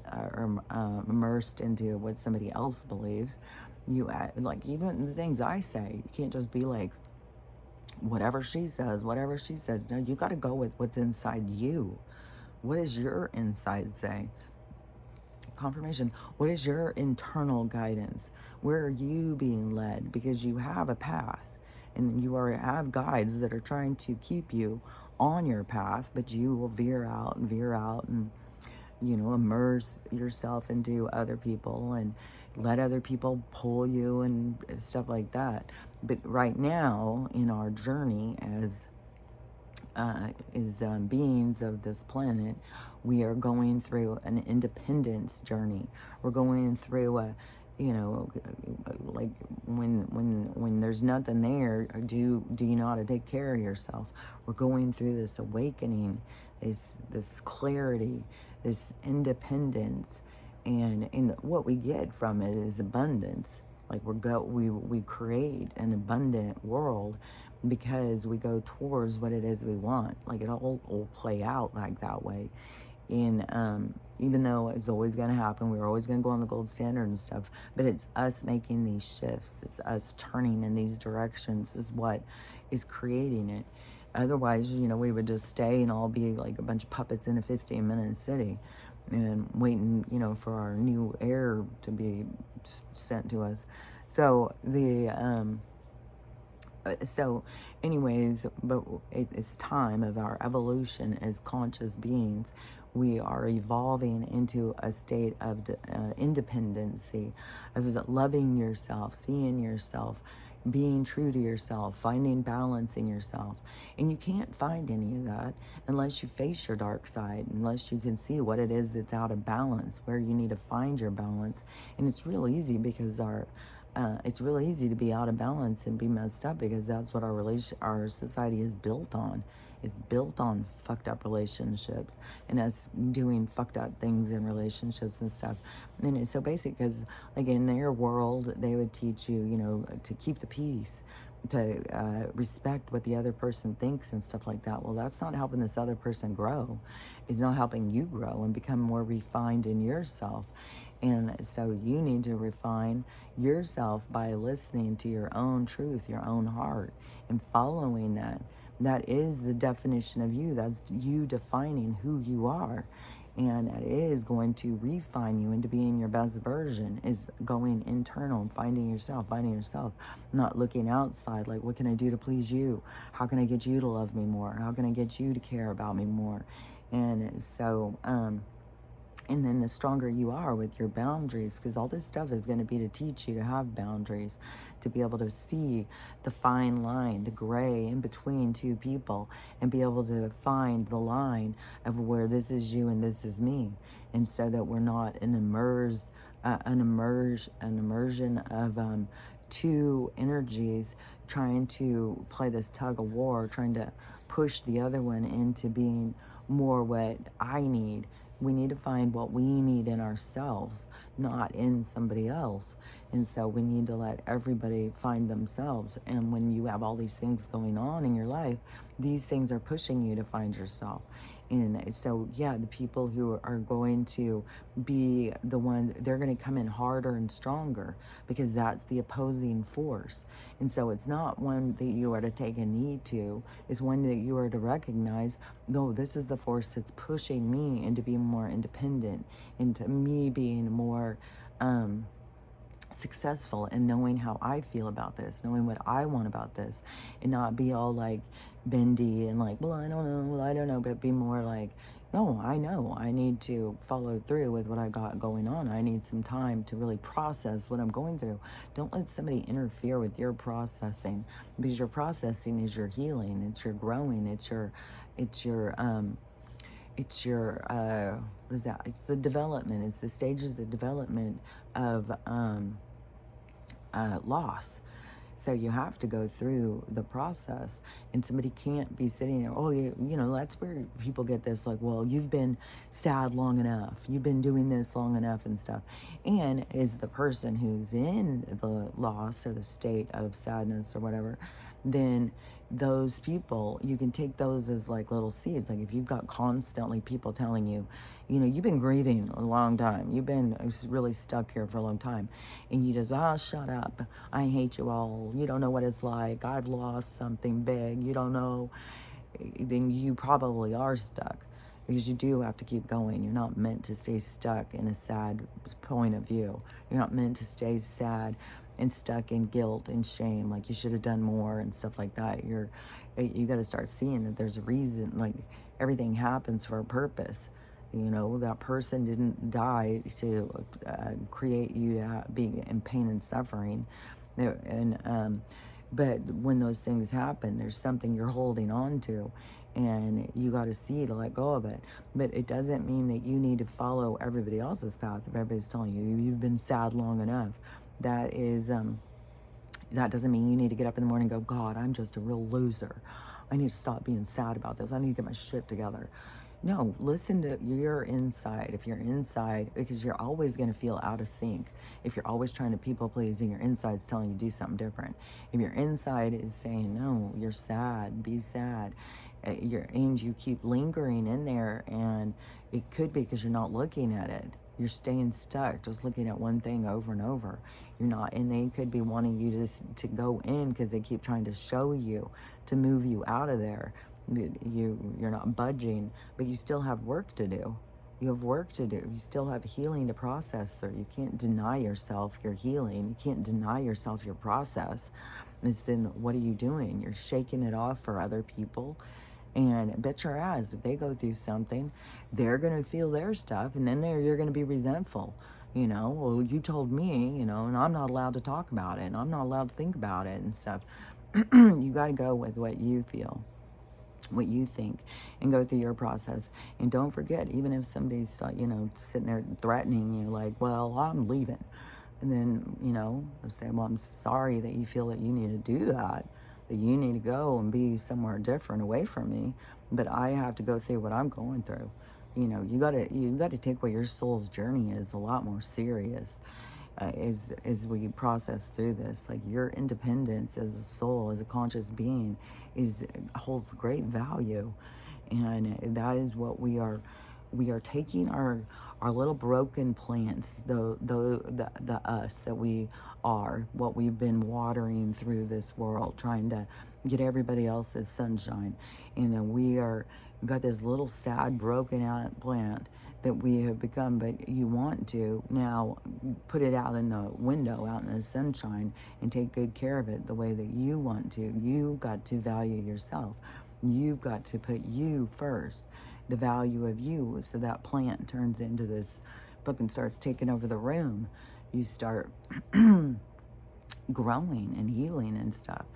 into what somebody else believes. Like, even the things I say, you can't just be like, whatever she says. No, you got to go with what's inside you. What does your inside say? Confirmation. What is your internal guidance? Where are you being led? Because you have a path, and you have guides that are trying to keep you on your path, but you will veer out and immerse yourself into other people and let other people pull you and stuff like that. But right now in our journey as beings of this planet, we are going through an independence journey. We're going through like when there's nothing there, do you know how to take care of yourself? We're going through this awakening, this clarity, this independence, and what we get from it is abundance. Like, we create an abundant world because we go towards what it is we want. Like, it all will play out like that way. And even though it's always going to happen, we're always going to go on the gold standard and stuff, but it's us making these shifts. It's us turning in these directions is what is creating it. Otherwise, we would just stay and all be like a bunch of puppets in a 15-minute city and waiting, for our new air to be sent to us. So anyways, but it's time of our evolution as conscious beings. We are evolving into a state of independency, of loving yourself, seeing yourself, being true to yourself, finding balance in yourself. And you can't find any of that unless you face your dark side, unless you can see what it is that's out of balance, where you need to find your balance. And it's real easy because it's really easy to be out of balance and be messed up, because that's what our society is built on. It's built on fucked up relationships and us doing fucked up things in relationships and stuff. And it's so basic because, like, in their world, they would teach you, to keep the peace. respect what the other person thinks and stuff like that. Well, that's not helping this other person grow. It's not helping you grow and become more refined in yourself. And so you need to refine yourself by listening to your own truth, your own heart, and following that. That is the definition of you. That's you defining who you are. And it is going to refine you into being your best version, is going internal and finding yourself, not looking outside like, what can I do to please you? How can I get you to love me more? How can I get you to care about me more? And so, and then the stronger you are with your boundaries, because all this stuff is going to be to teach you to have boundaries, to be able to see the fine line, the gray in between two people, and be able to find the line of where this is you and this is me. And so that we're not an immersion of two energies trying to play this tug of war, trying to push the other one into being more what I need. We need to find what we need in ourselves, not in somebody else. And so we need to let everybody find themselves. And when you have all these things going on in your life, these things are pushing you to find yourself. And so, yeah, the people who are going to be the ones, they're going to come in harder and stronger, because that's the opposing force. And so it's not one that you are to take a knee to. It's one that you are to recognize, no, this is the force that's pushing me into being more independent, into me being more successful, and knowing how I feel about this, knowing what I want about this, and not be all like bendy and like, well, I don't know, but be more like, no, I know I need to follow through with what I got going on. I need some time to really process what I'm going through. Don't let somebody interfere with your processing, because your processing is your healing, it's your growing, it's your what is that? It's the development. It's the stages of development of loss. So you have to go through the process, and somebody can't be sitting there. Oh, you know, that's where people get this, like, well, you've been sad long enough. You've been doing this long enough and stuff. And is the person who's in the loss or the state of sadness or whatever, then those people, you can take those as like little seeds. Like if you've got constantly people telling you, you know, you've been grieving a long time, you've been really stuck here for a long time, and you just, shut up, I hate you all, you don't know what it's like, I've lost something big, you don't know, then you probably are stuck, because you do have to keep going. You're not meant to stay stuck in a sad point of view. You're not meant to stay sad and stuck in guilt and shame, like you should have done more and stuff like that. You got to start seeing that there's a reason, like everything happens for a purpose. You know, that person didn't die to create you to be in pain and suffering. But when those things happen, there's something you're holding on to, and you got to see to let go of it. But it doesn't mean that you need to follow everybody else's path. If everybody's telling you you've been sad long enough, that is that doesn't mean you need to get up in the morning and go, God, I'm just a real loser, I need to stop being sad about this, I need to get my shit together. No, listen to your inside. If you're inside, because you're always going to feel out of sync. If you're always trying to people please and your inside's telling you to do something different. If your inside is saying, no, you're sad, be sad, and you keep lingering in there, and it could be because you're not looking at it. You're staying stuck, just looking at one thing over and over. You're not, and they could be wanting you to go in because they keep trying to show you, to move you out of there. You're not budging, but you still have work to do. You have work to do. You still have healing to process through. You can't deny yourself your healing. You can't deny yourself your process. And then what are you doing? You're shaking it off for other people. And bet your ass, if they go through something, they're going to feel their stuff, and then you're going to be resentful. You know, well, you told me, you know, and I'm not allowed to talk about it, and I'm not allowed to think about it and stuff. You got to go with what you feel, what you think, and go through your process. And don't forget, even if somebody's, you know, sitting there threatening you, like, well, I'm leaving, and then, you know, say, well, I'm sorry that you feel that you need to do that you need to go and be somewhere different away from me, but I have to go through what I'm going through. You know, you got to take what your soul's journey is a lot more serious. as we process through this. Like, your independence as a soul, as a conscious being, holds great value, and that is what we are taking our little broken plants, the us that we are, what we've been watering through this world, trying to get everybody else's sunshine, and then got this little sad broken out plant that we have become. But you want to now put it out in the window, out in the sunshine, and take good care of it the way that you want to. You got to value yourself. You've got to put you first, the value of you, so that plant turns into this fucking starts taking over the room. You start growing and healing and stuff.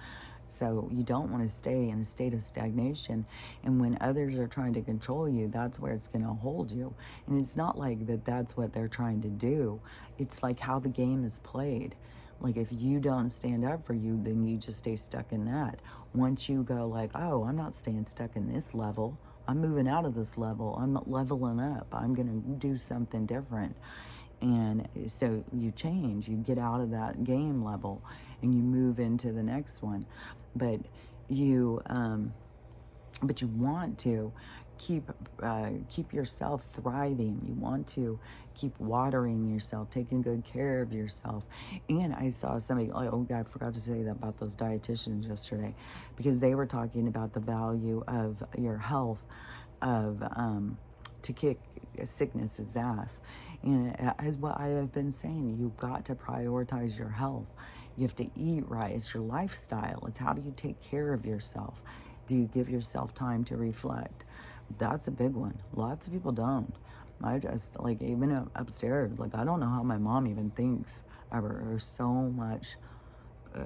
So you don't want to stay in a state of stagnation. And when others are trying to control you, that's where it's going to hold you. And it's not like that's what they're trying to do. It's like how the game is played. Like, if you don't stand up for you, then you just stay stuck in that. Once you go like, oh, I'm not staying stuck in this level. I'm moving out of this level. I'm leveling up. I'm going to do something different. And so you change, you get out of that game level and you move into the next one. But you want to keep yourself thriving. You want to keep watering yourself, taking good care of yourself. And I saw somebody, oh God, I forgot to say that about those dietitians yesterday, because they were talking about the value of your health, of to kick sickness's ass. And as what I have been saying, you've got to prioritize your health. You have to eat right. It's your lifestyle. It's how do you take care of yourself? Do you give yourself time to reflect? That's a big one. Lots of people don't. I just, like, even upstairs, like, I don't know how my mom even thinks ever. There's so much,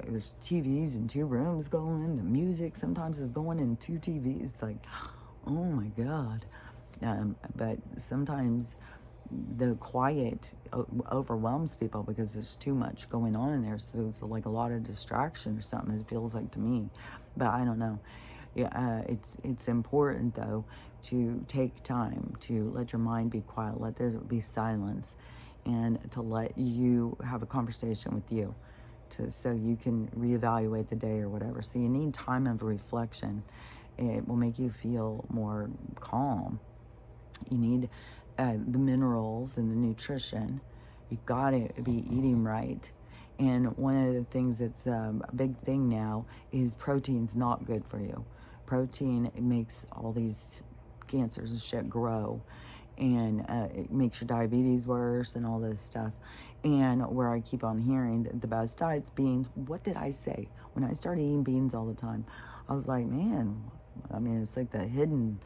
there's TVs in 2 rooms going, the music sometimes is going in 2 TVs. It's like, oh my God. But sometimes the quiet overwhelms people because there's too much going on in there. So it's like a lot of distraction or something, it feels like to me. But I don't know. Yeah, it's important, though, to take time to let your mind be quiet, let there be silence, and to let you have a conversation with you, so you can reevaluate the day or whatever. So you need time of reflection. It will make you feel more calm. You need the minerals and the nutrition. You gotta be eating right. And one of the things that's a big thing now is protein's not good for you. Protein makes all these cancers and shit grow, and it makes your diabetes worse and all this stuff. And where I keep on hearing the best diet's beans. What did I say? When I started eating beans all the time, I was like, man, I mean, it's like the hidden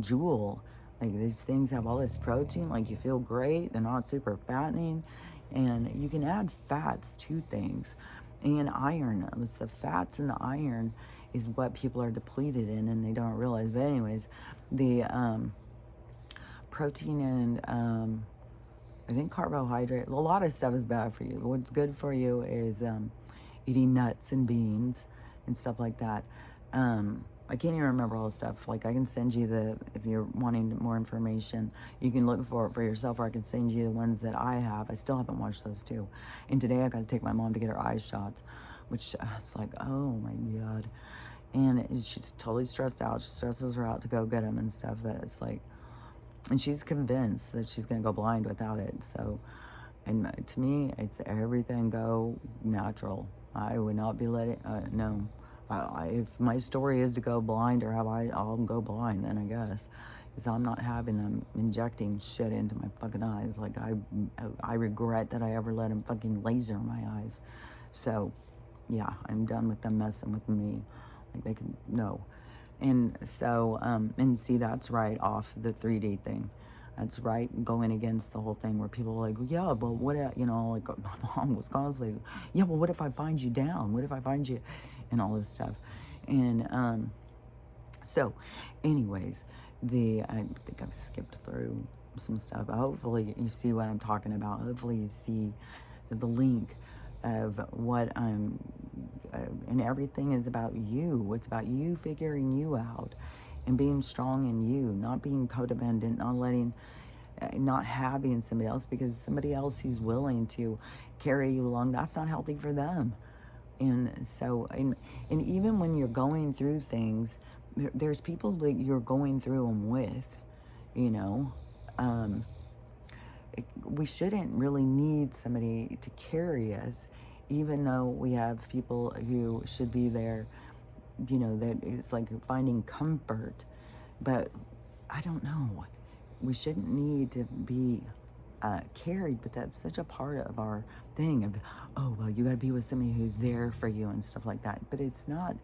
jewel. Like, these things have all this protein, like, you feel great, they're not super fattening, and you can add fats to things. And iron, it's the fats and the iron is what people are depleted in, and they don't realize. But anyways, the protein and I think carbohydrate, a lot of stuff is bad for you. What's good for you is eating nuts and beans and stuff like that. I can't even remember all the stuff. Like, I can send you if you're wanting more information, you can look for it for yourself, or I can send you the ones that I have. I still haven't watched those too. And today I got to take my mom to get her eye shots, which it's like, oh my God. And she's totally stressed out. She stresses her out to go get them and stuff. But it's like, and she's convinced that she's going to go blind without it. So, and to me, it's everything go natural. I would not be letting, no. If my story is to go blind, or I'll go blind then, I guess. Because I'm not having them injecting shit into my fucking eyes. Like, I regret that I ever let them fucking laser my eyes. So, yeah, I'm done with them messing with me. Like, they can, no. And so, and see, that's right off the 3D thing. That's right, going against the whole thing where people are like, yeah, but what, like, my mom was constantly, yeah, well, what if I find you down? What if I find you, and all this stuff. And so, anyways, I think I've skipped through some stuff. Hopefully you see what I'm talking about. Hopefully you see the link of what I'm, and everything is about you. It's about you figuring you out and being strong in you, not being codependent, not letting not having somebody else, because somebody else who's willing to carry you along, that's not healthy for them. And so, and even when you're going through things, there's people that you're going through them with, you know. We shouldn't really need somebody to carry us, even though we have people who should be there, you know, that it's like finding comfort. But I don't know. We shouldn't need to be carried, but that's such a part of our thing of, oh, well, you got to be with somebody who's there for you and stuff like that. But it's not,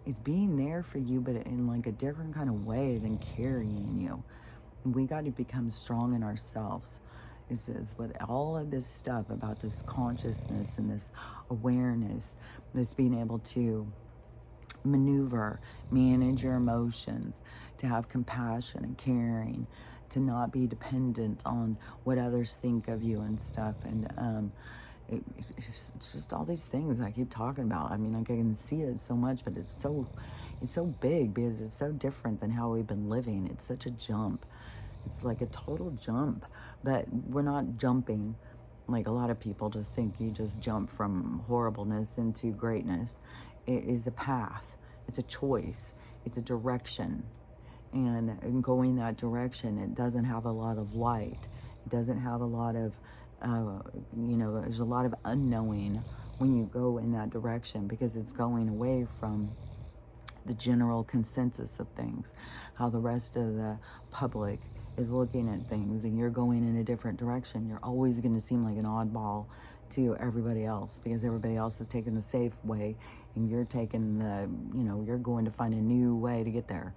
it's being there for you, but in like a different kind of way than carrying you. We got to become strong in ourselves. It says with all of this stuff about this consciousness and this awareness, this being able to maneuver, manage your emotions, to have compassion and caring, to not be dependent on what others think of you and stuff. And it's just all these things I keep talking about. I mean, like I can see it so much, but it's so big because it's so different than how we've been living. It's such a jump. It's like a total jump, but we're not jumping like a lot of people just think you just jump from horribleness into greatness. It is a path. It's a choice. It's a direction. And in going that direction, it doesn't have a lot of light. It doesn't have a lot of, you know, there's a lot of unknowing when you go in that direction, because it's going away from the general consensus of things, how the rest of the public is looking at things, and you're going in a different direction. You're always going to seem like an oddball to everybody else, because everybody else is taking the safe way, and you're taking the, you know, you're going to find a new way to get there.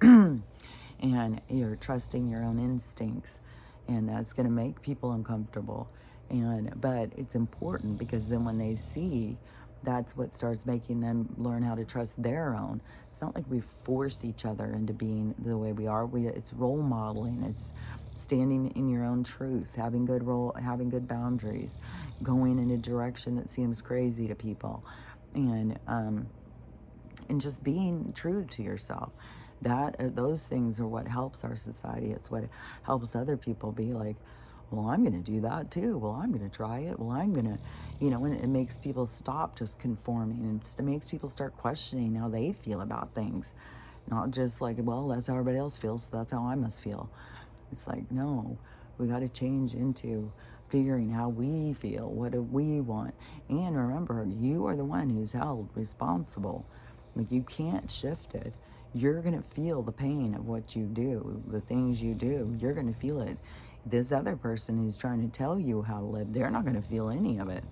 And you're trusting your own instincts, and that's going to make people uncomfortable. But it's important, because then when they see, that's what starts making them learn how to trust their own. It's not like we force each other into being the way we are. It's role modeling. It's standing in your own truth, having good boundaries, going in a direction that seems crazy to people, and just being true to yourself. Those things are what helps our society. It's what helps other people be like, well, I'm going to do that too. Well, I'm going to try it. Well, I'm going to, you know, and it makes people stop just conforming, and it makes people start questioning how they feel about things. Not just like, well, that's how everybody else feels, so that's how I must feel. It's like, no, we got to change into figuring how we feel. What do we want? And remember, you are the one who's held responsible. Like, you can't shift it. You're going to feel the pain of what you do, the things you do. You're going to feel it. This other person who's trying to tell you how to live, they're not going to feel any of it.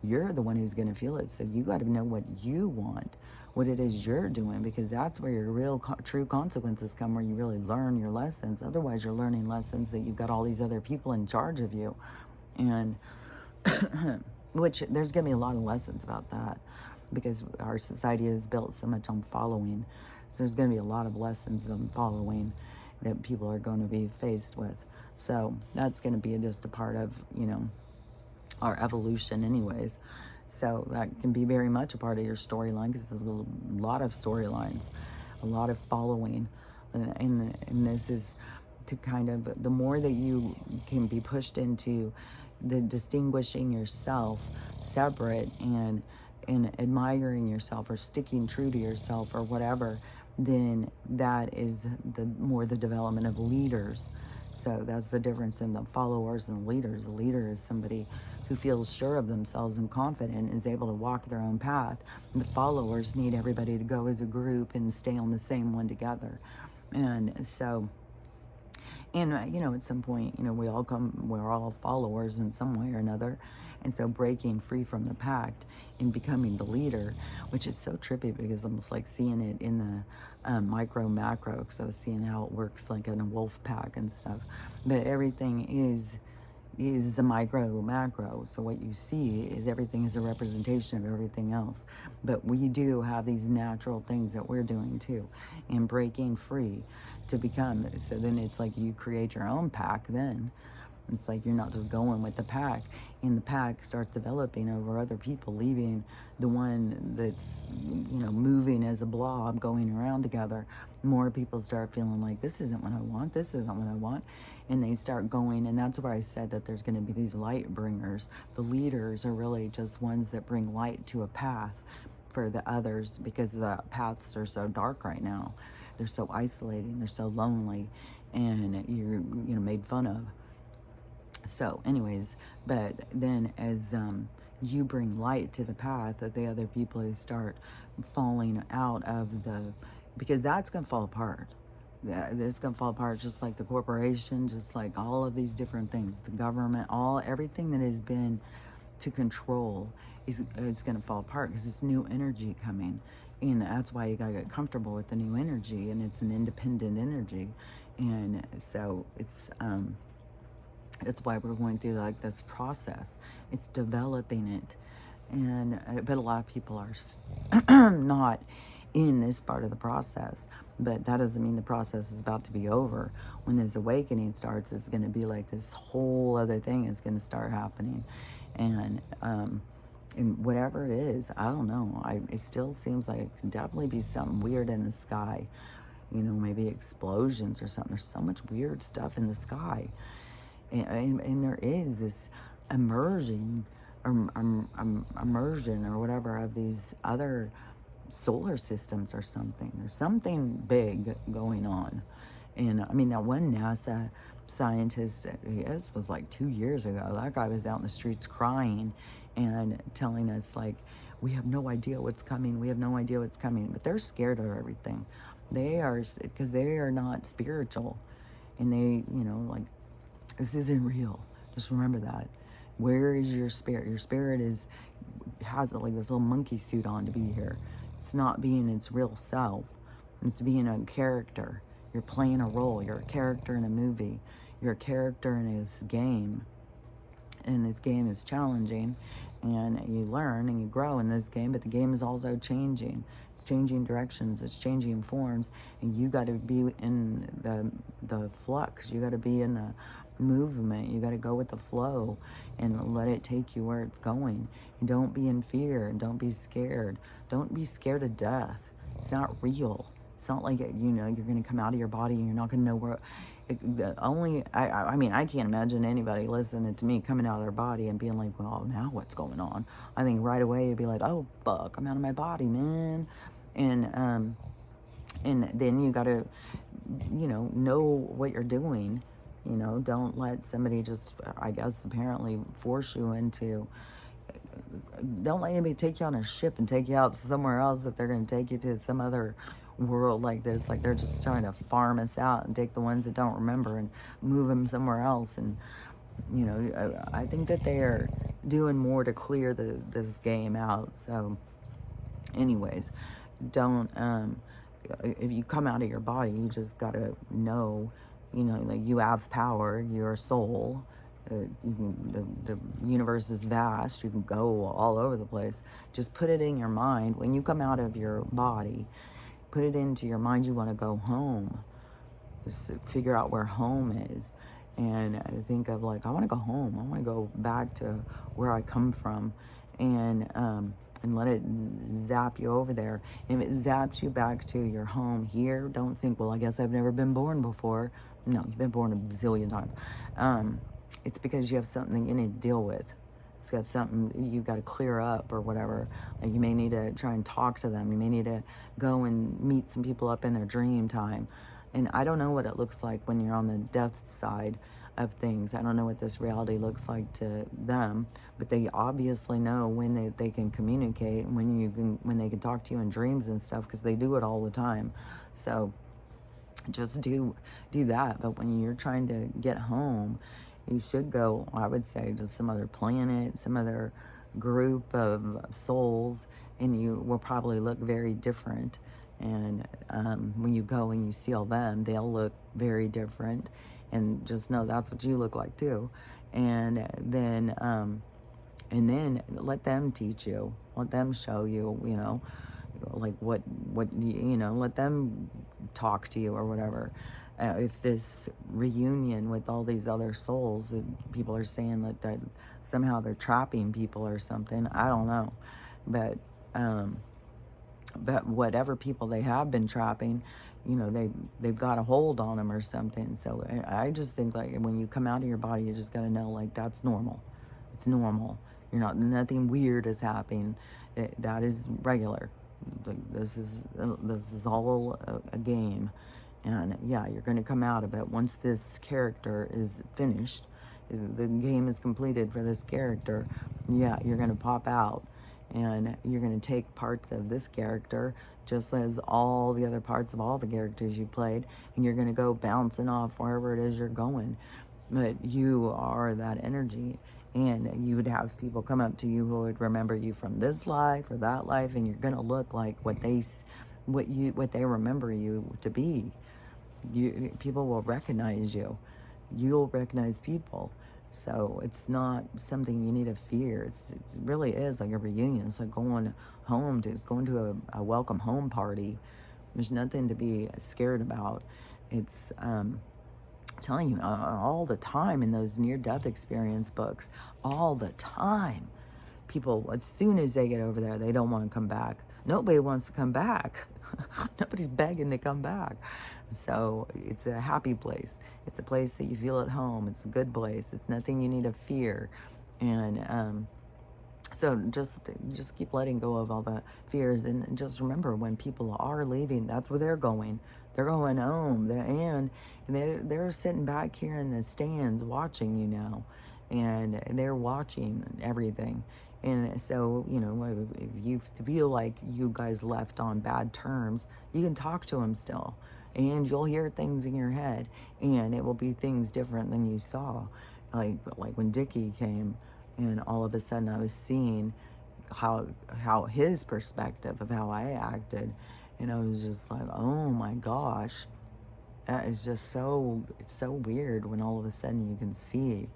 You're the one who's going to feel it. So you got to know what you want, what it is you're doing, because that's where your real true consequences come, where you really learn your lessons. Otherwise, you're learning lessons that you've got all these other people in charge of you. And which there's going to be a lot of lessons about that, because our society is built so much on following. So there's going to be a lot of lessons on following that people are going to be faced with. So that's going to be just a part of, you know, our evolution anyways. So that can be very much a part of your storyline, because there's a lot of storylines, a lot of following. And this is to kind of, the more that you can be pushed into the distinguishing yourself separate and admiring yourself or sticking true to yourself or whatever, then that is the development of leaders. So that's the difference in the followers and the leaders. A leader is somebody who feels sure of themselves and confident and is able to walk their own path. And the followers need everybody to go as a group and stay on the same one together. And so, and you know, at some point, you know, we're all followers in some way or another. And so breaking free from the pact and becoming the leader, which is so trippy, because I'm just like seeing it in the micro macro, because I was seeing how it works like in a wolf pack and stuff. But everything is the micro macro. So what you see is everything is a representation of everything else. But we do have these natural things that we're doing too, and breaking free to become. So then it's like you create your own pack then. It's like you're not just going with the pack, and the pack starts developing over other people, leaving the one that's, moving as a blob, going around together. More people start feeling like, this isn't what I want, this isn't what I want, and they start going. And that's where I said that there's going to be these light bringers. The leaders are really just ones that bring light to a path for the others, because the paths are so dark right now. They're so isolating, they're so lonely, and you're made fun of. So anyways, but then as you bring light to the path, that the other people who start falling out of because that's going to fall apart. It's going to fall apart, just like the corporation, just like all of these different things, the government, everything that has been to control is going to fall apart, because it's new energy coming. And that's why you got to get comfortable with the new energy, and it's an independent energy. And so it's why we're going through like this process. It's developing it. And but a lot of people are not in this part of the process. But that doesn't mean the process is about to be over. When this awakening starts, it's going to be like this whole other thing is going to start happening. And whatever it is, I don't know. It still seems like it can definitely be something weird in the sky. Maybe explosions or something. There's so much weird stuff in the sky. And there is this immersion or whatever of these other solar systems or something. There's something big going on. And I mean, that one NASA scientist, this was like 2 years ago, that guy was out in the streets crying and telling us, like, we have no idea what's coming, we have no idea what's coming. But they're scared of everything. They are, because they are not spiritual. And they, like, this isn't real. Just remember that. Where is your spirit? Your spirit has like this little monkey suit on to be here. It's not being its real self. It's being a character. You're playing a role. You're a character in a movie. You're a character in this game. And this game is challenging. And you learn and you grow in this game. But the game is also changing. It's changing directions. It's changing forms. And you got to be in the flux. You got to be in the movement. You got to go with the flow and let it take you where it's going. And don't be in fear, and don't be scared. Don't be scared of death. It's not real. It's not like, you're going to come out of your body and you're not going to know where. I mean, I can't imagine anybody listening to me coming out of their body and being like, well, now what's going on? I think right away you'd be like, oh, fuck, I'm out of my body, man. And then you got to, know what you're doing. Don't let somebody just, I guess, apparently force you into, don't let anybody take you on a ship and take you out somewhere else, that they're going to take you to some other world like this. Like they're just trying to farm us out and take the ones that don't remember and move them somewhere else. And, I think that they are doing more to clear this game out. So anyways, don't, if you come out of your body, you just got to know, like you have power, you're a soul. The universe is vast. You can go all over the place. Just put it in your mind. When you come out of your body, put it into your mind you want to go home. Just figure out where home is. And think of like, I want to go home. I want to go back to where I come from. And let it zap you over there. And if it zaps you back to your home here, don't think, well, I guess I've never been born before. No, you've been born a zillion times. It's because you have something you need to deal with. It's got something you got to clear up or whatever. Like you may need to try and talk to them. You may need to go and meet some people up in their dream time. And I don't know what it looks like when you're on the death side of things. I don't know what this reality looks like to them, but they obviously know when they can communicate and when they can talk to you in dreams and stuff, because they do it all the time. So just do that. But when you're trying to get home, you should go, I would say, to some other planet, some other group of souls, and you will probably look very different. And when you go and you see all them, they'll look very different. And just know that's what you look like too. And then let them teach you, let them show you, like what let them talk to you or whatever. if this reunion with all these other souls, people are saying that somehow they're trapping people or something. I don't know, but um, whatever people they have been trapping, they've got a hold on them or something. So I just think, like, when you come out of your body, you just got to know, like, that's normal. It's normal. Nothing weird is happening. That is regular. Like, this is all a game. And yeah, you're going to come out of it once this character is finished. The game is completed for this character. Yeah, you're going to pop out, and you're going to take parts of this character, just as all the other parts of all the characters you played, and you're going to go bouncing off wherever it is you're going. But you are that energy, and you would have people come up to you who would remember you from this life or that life, and you're going to look like what they remember you to be. People will recognize you. You'll recognize people. So it's not something you need to fear. It really is like a reunion. It's like going home. It's going to a welcome home party. There's nothing to be scared about. It's telling you all the time in those near-death experience books, all the time, people, as soon as they get over there, they don't want to come back. Nobody wants to come back. Nobody's begging to come back. So it's a happy place. It's a place that you feel at home. It's a good place. It's nothing you need to fear. And so just keep letting go of all the fears, and just remember, when people are leaving, that's where they're going. They're going home. They're sitting back here in the stands watching you now, and they're watching everything. And so, if you feel like you guys left on bad terms, you can talk to them still. And you'll hear things in your head, and it will be things different than you saw. Like when Dickie came, and all of a sudden I was seeing how his perspective of how I acted. And I was just like, oh my gosh. That is just it's so weird when all of a sudden you can see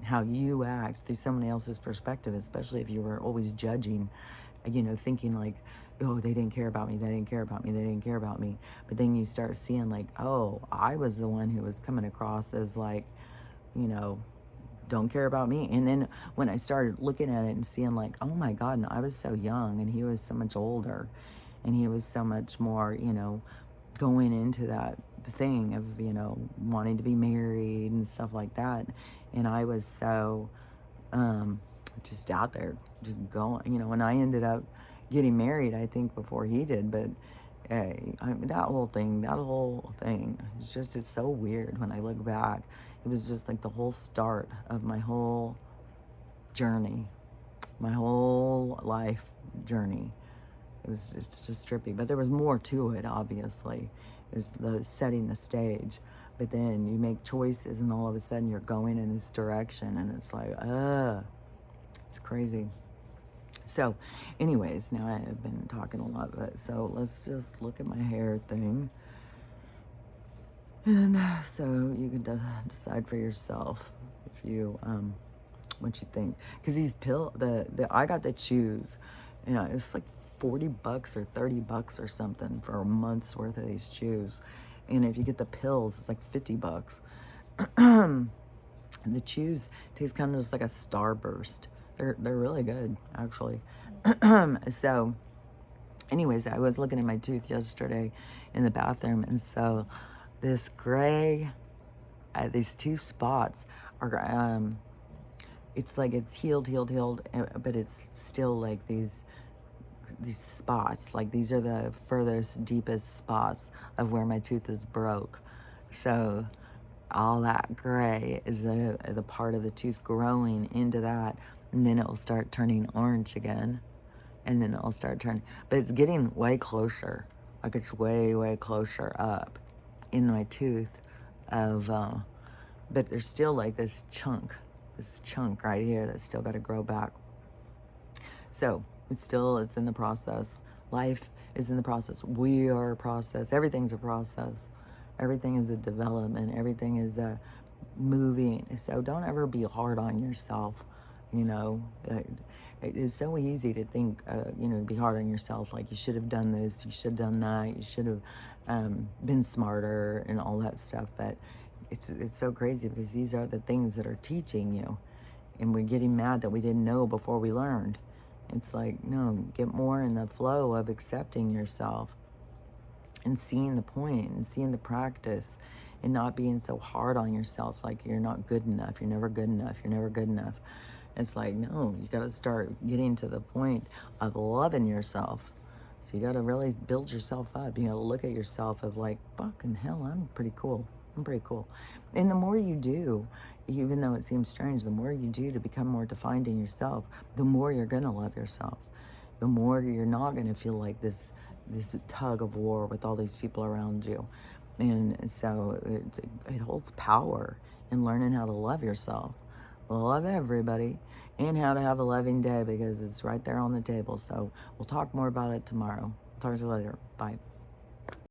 how you act through somebody else's perspective, especially if you were always judging, thinking like, oh, they didn't care about me, they didn't care about me, they didn't care about me. But then you start seeing like, oh, I was the one who was coming across as like, don't care about me. And then when I started looking at it and seeing like, oh my God, and I was so young and he was so much older, and he was so much more, going into that thing of, wanting to be married and stuff like that. And I was so just out there, just going, and I ended up getting married, I think, before he did. But that whole thing, it's so weird when I look back. It was just like the whole start of my whole journey, my whole life journey. It's just trippy, but there was more to it, obviously. There's the setting the stage, but then you make choices, and all of a sudden you're going in this direction, and it's like, it's crazy. So, anyways, now I have been talking a lot, but so let's just look at my hair thing, and so you can decide for yourself if you what you think, because these I got to choose, it's like $40 or $30 or something for a month's worth of these chews. And if you get the pills, it's like $50. The chews taste kind of just like a Starburst. They're really good, actually. So anyways, I was looking at my tooth yesterday in the bathroom, and so this gray, these two spots are it's like it's healed, but it's still like these spots, like these are the furthest, deepest spots of where my tooth is broke. So all that gray is the part of the tooth growing into that, and then it will start turning orange again, and then it'll start turning, but it's getting way closer, like it's way closer up in my tooth of but there's still like this chunk right here that's still got to grow back. So it's in the process. Life is in the process. We are a process. Everything's a process. Everything is a development. Everything is a moving. So don't ever be hard on yourself. it is so easy to think, be hard on yourself. Like, you should have done this, you should have done that, you should have been smarter and all that stuff. But it's so crazy because these are the things that are teaching you. And we're getting mad that we didn't know before we learned. It's like, no, get more in the flow of accepting yourself and seeing the point and seeing the practice and not being so hard on yourself, like you're not good enough, you're never good enough, you're never good enough. It's like, no, you got to start getting to the point of loving yourself. So you got to really build yourself up. You got to look at yourself of like, fucking hell, I'm pretty cool. I'm pretty cool. And the more you do, even though it seems strange, the more you do to become more defined in yourself, the more you're going to love yourself. The more you're not going to feel like this tug of war with all these people around you. And so it holds power in learning how to love yourself, love everybody, and how to have a loving day, because it's right there on the table. So we'll talk more about it tomorrow. Talk to you later. Bye.